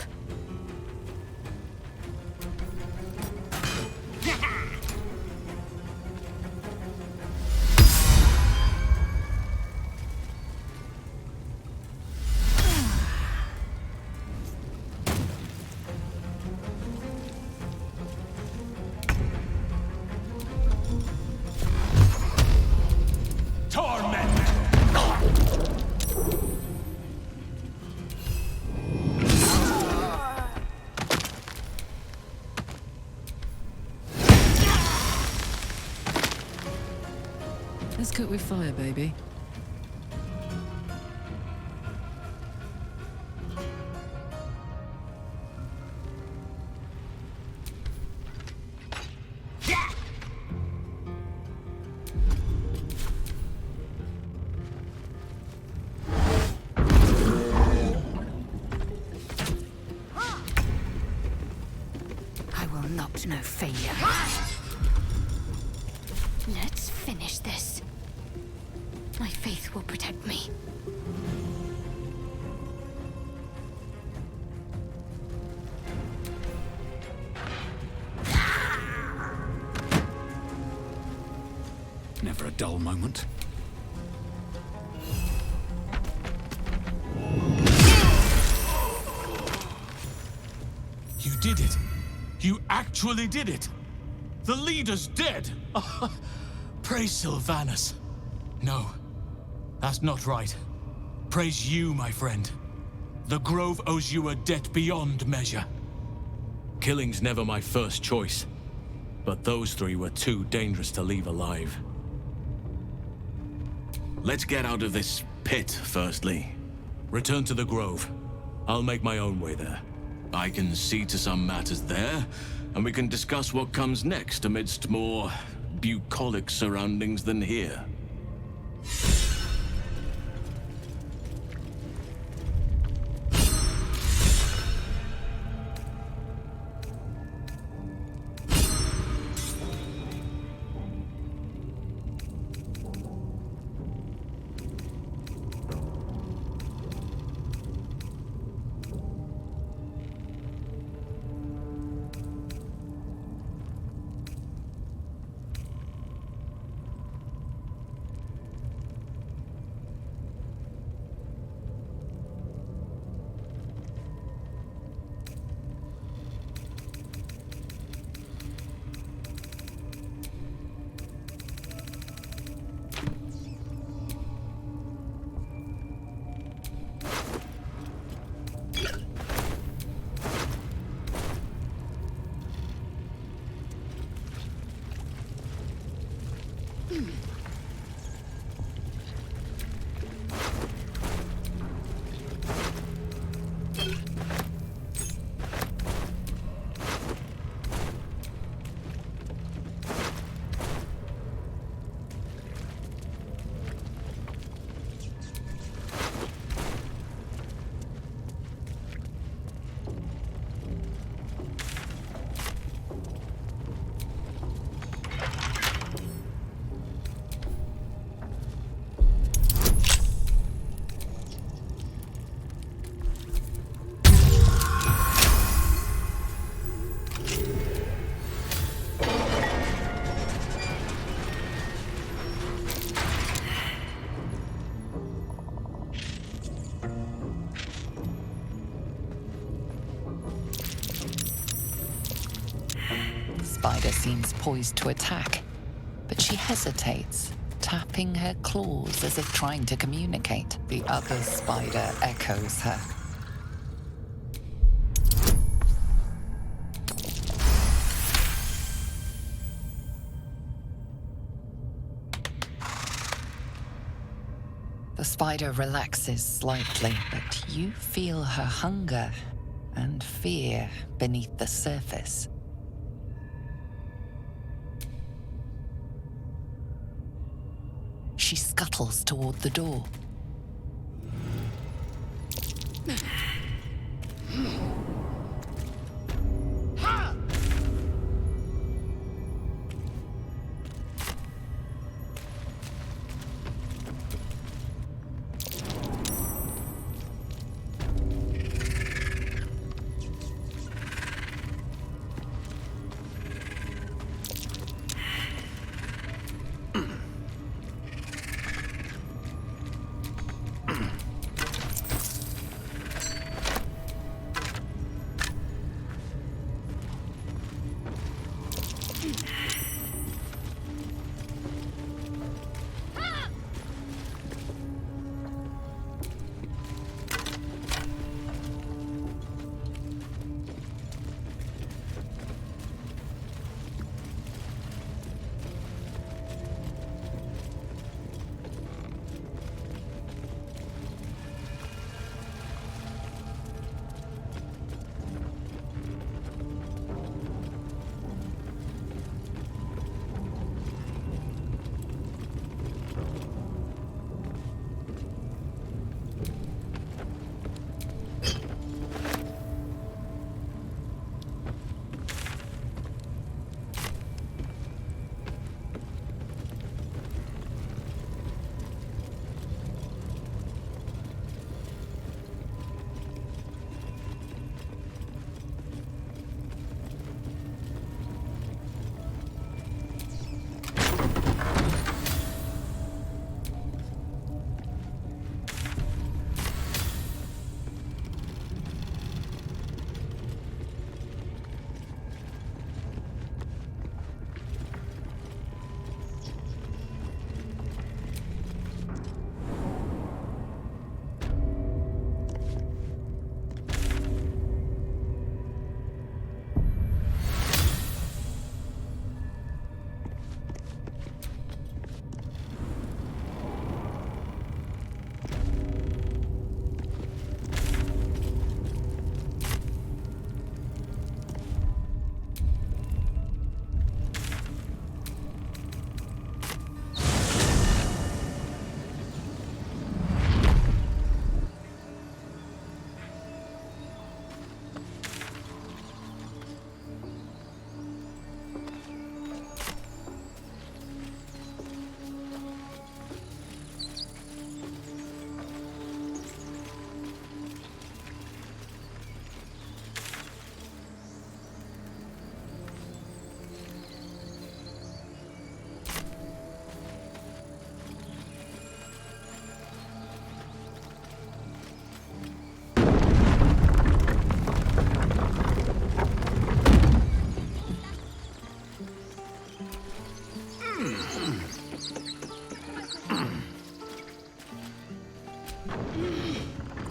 Let's cook with fire, baby. I will not know failure. Let's finish this. My faith will protect me. Never a dull moment. You did it. You actually did it. The leader's dead. Praise Sylvanus. No, that's not right. Praise you, my friend. The Grove owes you a debt beyond measure. Killing's never my first choice, but those three were too dangerous to leave alive. Let's get out of this pit, firstly. Return to the Grove. I'll make my own way there. I can see to some matters there, and we can discuss what comes next amidst more bucolic surroundings than here. spider seems poised to attack, but she hesitates, tapping her claws as if trying to communicate. The other spider echoes her. The spider relaxes slightly, but you feel her hunger and fear beneath the surface. She scuttles toward the door.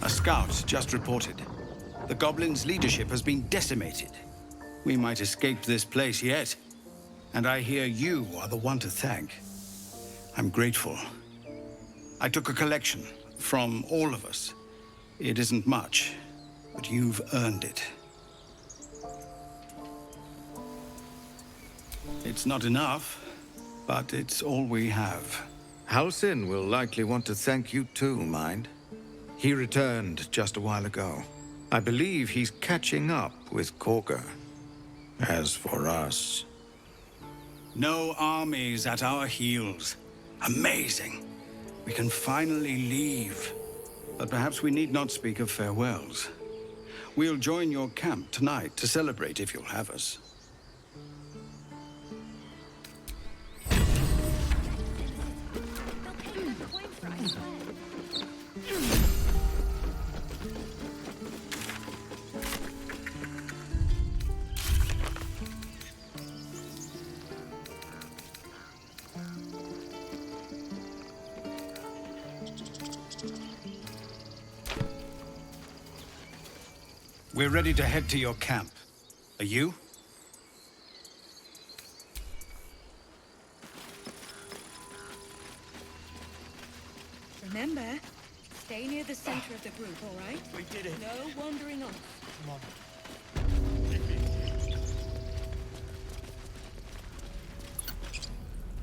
A scout just reported. The Goblin's leadership has been decimated. We might escape this place yet. And I hear you are the one to thank. I'm grateful. I took a collection from all of us. It isn't much, but you've earned it. It's not enough, but it's all we have. Halsin will likely want to thank you too, mind. He returned just a while ago. I believe he's catching up with Korga. As for us... No armies at our heels. Amazing. We can finally leave. But perhaps we need not speak of farewells. We'll join your camp tonight to celebrate if you'll have us. We're ready to head to your camp. Are you? Remember, stay near the center of the group, all right? We did it. No wandering off. Come on.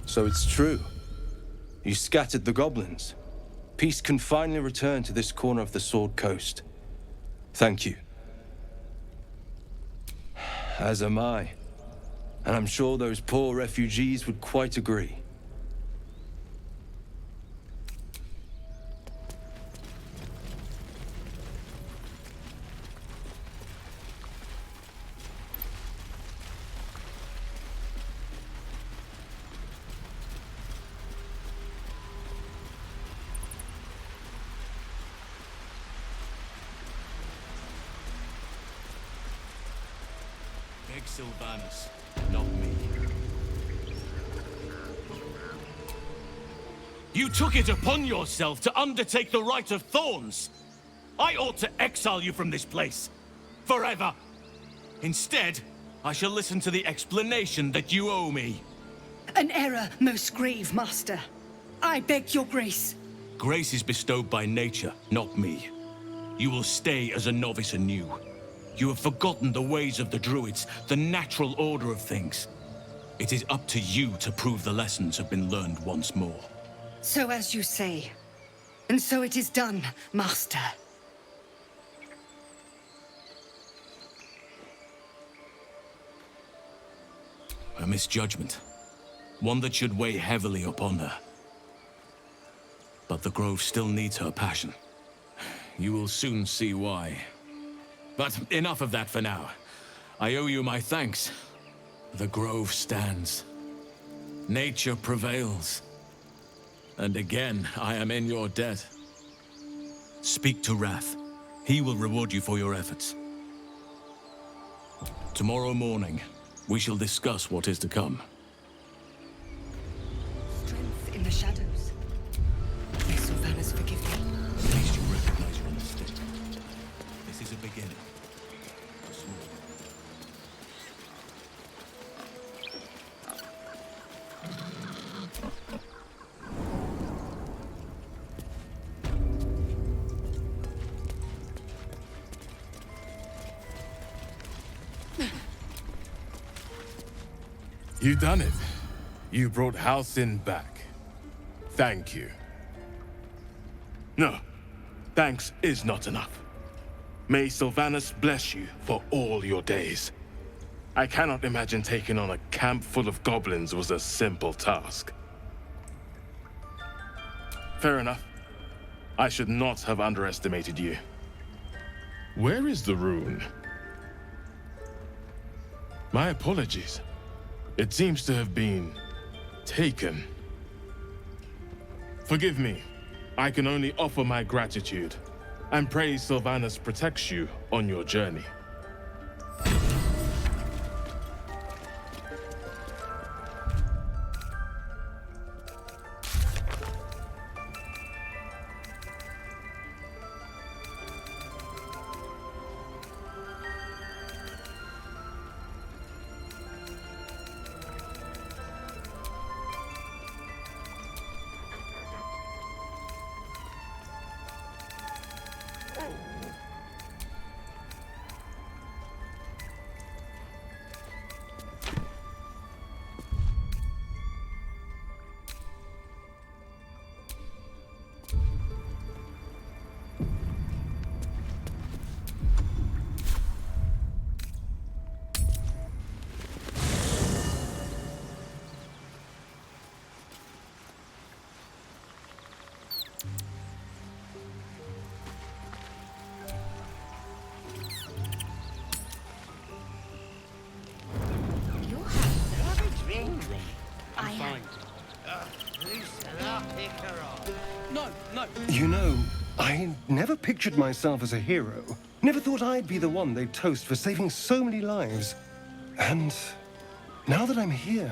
So it's true. You scattered the goblins. Peace can finally return to this corner of the Sword Coast. Thank you. As am I. And I'm sure those poor refugees would quite agree. Sylvanus, not me. You took it upon yourself to undertake the Rite of Thorns. I ought to exile you from this place. Forever. Instead, I shall listen to the explanation that you owe me. An error most grave, Master. I beg your grace. Grace is bestowed by nature, not me. You will stay as a novice anew. You have forgotten the ways of the Druids, the natural order of things. It is up to you to prove the lessons have been learned once more. So as you say. And so it is done, Master. A misjudgment. One that should weigh heavily upon her. But the Grove still needs her passion. You will soon see why. But enough of that for now. I owe you my thanks. The Grove stands. Nature prevails. And again, I am in your debt. Speak to Wrath. He will reward you for your efforts. Tomorrow morning, we shall discuss what is to come. Strength in the shadows. May Sylvanus forgive me. At least you recognize your mistake. This is a beginning. A small one. You done it. You brought Halsin back. Thank you. No, thanks is not enough. May Sylvanus bless you for all your days. I cannot imagine taking on a camp full of goblins was a simple task. Fair enough. I should not have underestimated you. Where is the rune? My apologies. It seems to have been taken. Forgive me. I can only offer my gratitude and pray Sylvanus protects you on your journey. You know, I never pictured myself as a hero. Never thought I'd be the one they'd toast for saving so many lives. And now that I'm here...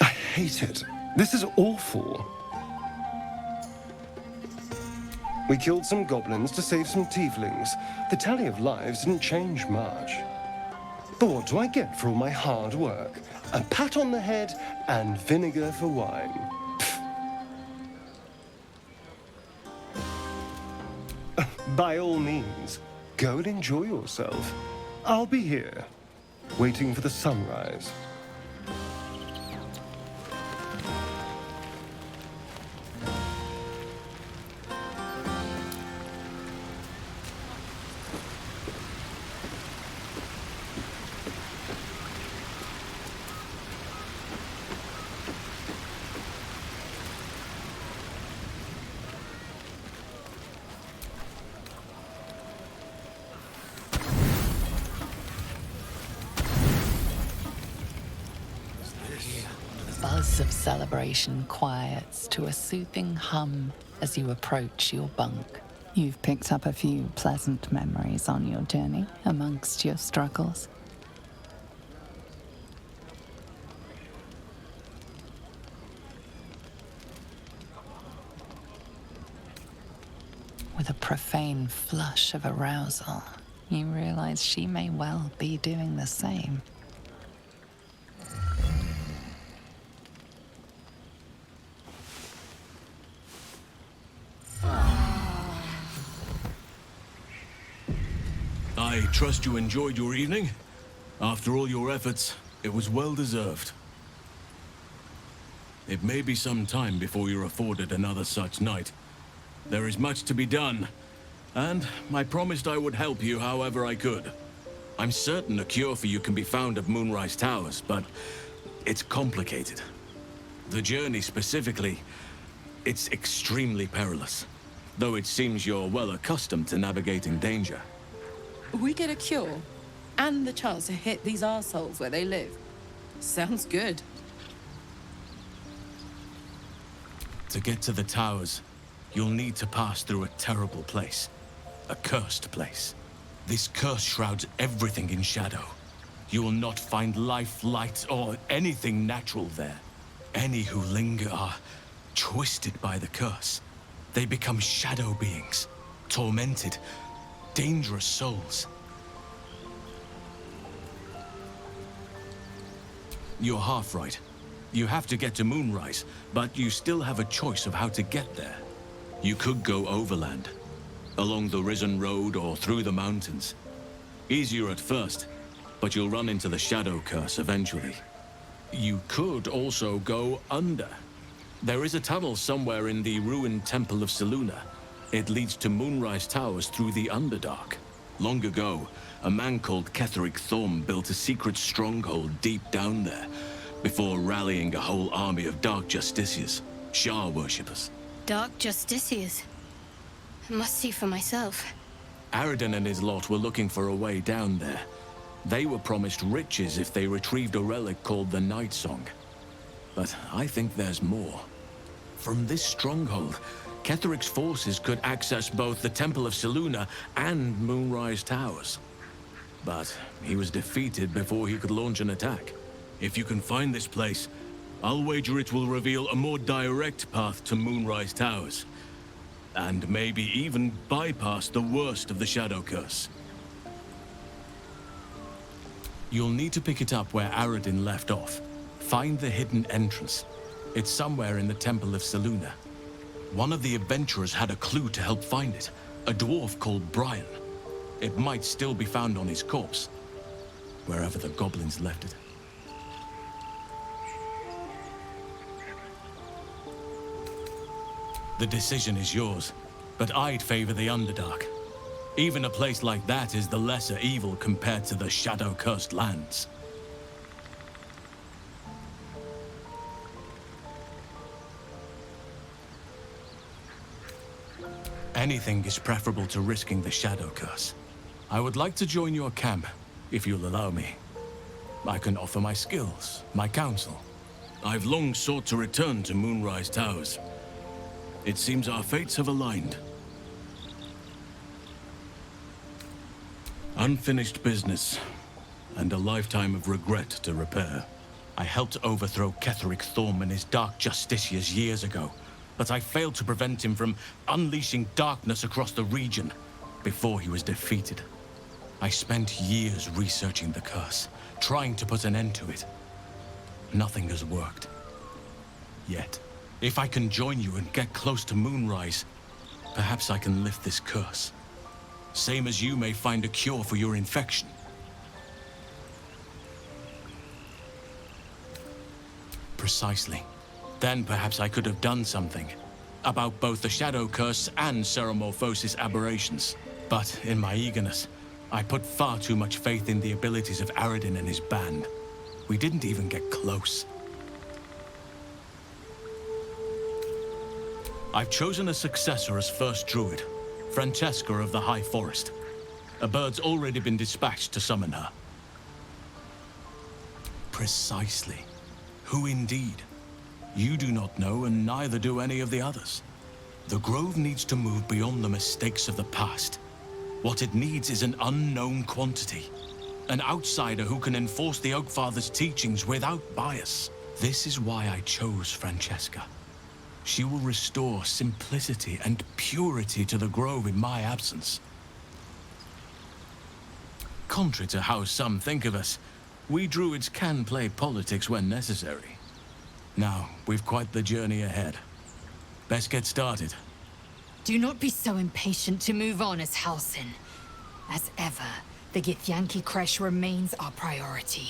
I hate it. This is awful. We killed some goblins to save some tieflings. The tally of lives didn't change much. But what do I get for all my hard work? A pat on the head and vinegar for wine. By all means, go and enjoy yourself. I'll be here, waiting for the sunrise. The buzz of celebration quiets to a soothing hum as you approach your bunk. You've picked up a few pleasant memories on your journey amongst your struggles. With a profane flush of arousal, you realize she may well be doing the same. I trust you enjoyed your evening. After all your efforts, it was well deserved. It may be some time before you're afforded another such night. There is much to be done, and I promised I would help you however I could. I'm certain a cure for you can be found at Moonrise Towers, but it's complicated. The journey specifically, it's extremely perilous, though it seems you're well accustomed to navigating danger. We get a cure, and the chance to hit these arseholes where they live. Sounds good. To get to the towers, you'll need to pass through a terrible place. A cursed place. This curse shrouds everything in shadow. You will not find life, light, or anything natural there. Any who linger are twisted by the curse. They become shadow beings, tormented, dangerous souls. You're half right. You have to get to Moonrise, but you still have a choice of how to get there. You could go overland, along the Risen Road or through the mountains. Easier at first, but you'll run into the Shadow Curse eventually. You could also go under. There is a tunnel somewhere in the ruined Temple of Selûne. It leads to Moonrise Towers through the Underdark. Long ago, a man called Ketheric Thorm built a secret stronghold deep down there, before rallying a whole army of Dark Justiciars, Shah worshippers. Dark Justiciars? I must see for myself. Aradin and his lot were looking for a way down there. They were promised riches if they retrieved a relic called the Night Song. But I think there's more. From this stronghold, Ketheric's forces could access both the Temple of Selûne and Moonrise Towers. But he was defeated before he could launch an attack. If you can find this place, I'll wager it will reveal a more direct path to Moonrise Towers. And maybe even bypass the worst of the Shadow Curse. You'll need to pick it up where Aradin left off. Find the hidden entrance. It's somewhere in the Temple of Selûne. One of the adventurers had a clue to help find it. A dwarf called Brian. It might still be found on his corpse, wherever the goblins left it. The decision is yours, but I'd favor the Underdark. Even a place like that is the lesser evil compared to the shadow-cursed lands. Anything is preferable to risking the Shadow Curse. I would like to join your camp, if you'll allow me. I can offer my skills, my counsel. I've long sought to return to Moonrise Towers. It seems our fates have aligned. Unfinished business, and a lifetime of regret to repair. I helped overthrow Ketheric Thorm and his Dark Justiciars years ago. but I failed to prevent him from unleashing darkness across the region before he was defeated. I spent years researching the curse, trying to put an end to it. Nothing has worked. Yet, if I can join you and get close to Moonrise, perhaps I can lift this curse. Same as you may find a cure for your infection. Precisely. Then perhaps I could have done something about both the Shadow Curse and Ceremorphosis aberrations. But in my eagerness, I put far too much faith in the abilities of Aradin and his band. We didn't even get close. I've chosen a successor as first druid, Francesca of the High Forest. A bird's already been dispatched to summon her. Precisely. Who indeed? You do not know, and neither do any of the others. The Grove needs to move beyond the mistakes of the past. What it needs is an unknown quantity. An outsider who can enforce the Oakfather's teachings without bias. This is why I chose Francesca. She will restore simplicity and purity to the Grove in my absence. Contrary to how some think of us, we druids can play politics when necessary. Now, we've quite the journey ahead. Best get started. Do not be so impatient to move on as Halsin. As ever, the Githyanki Kresh remains our priority.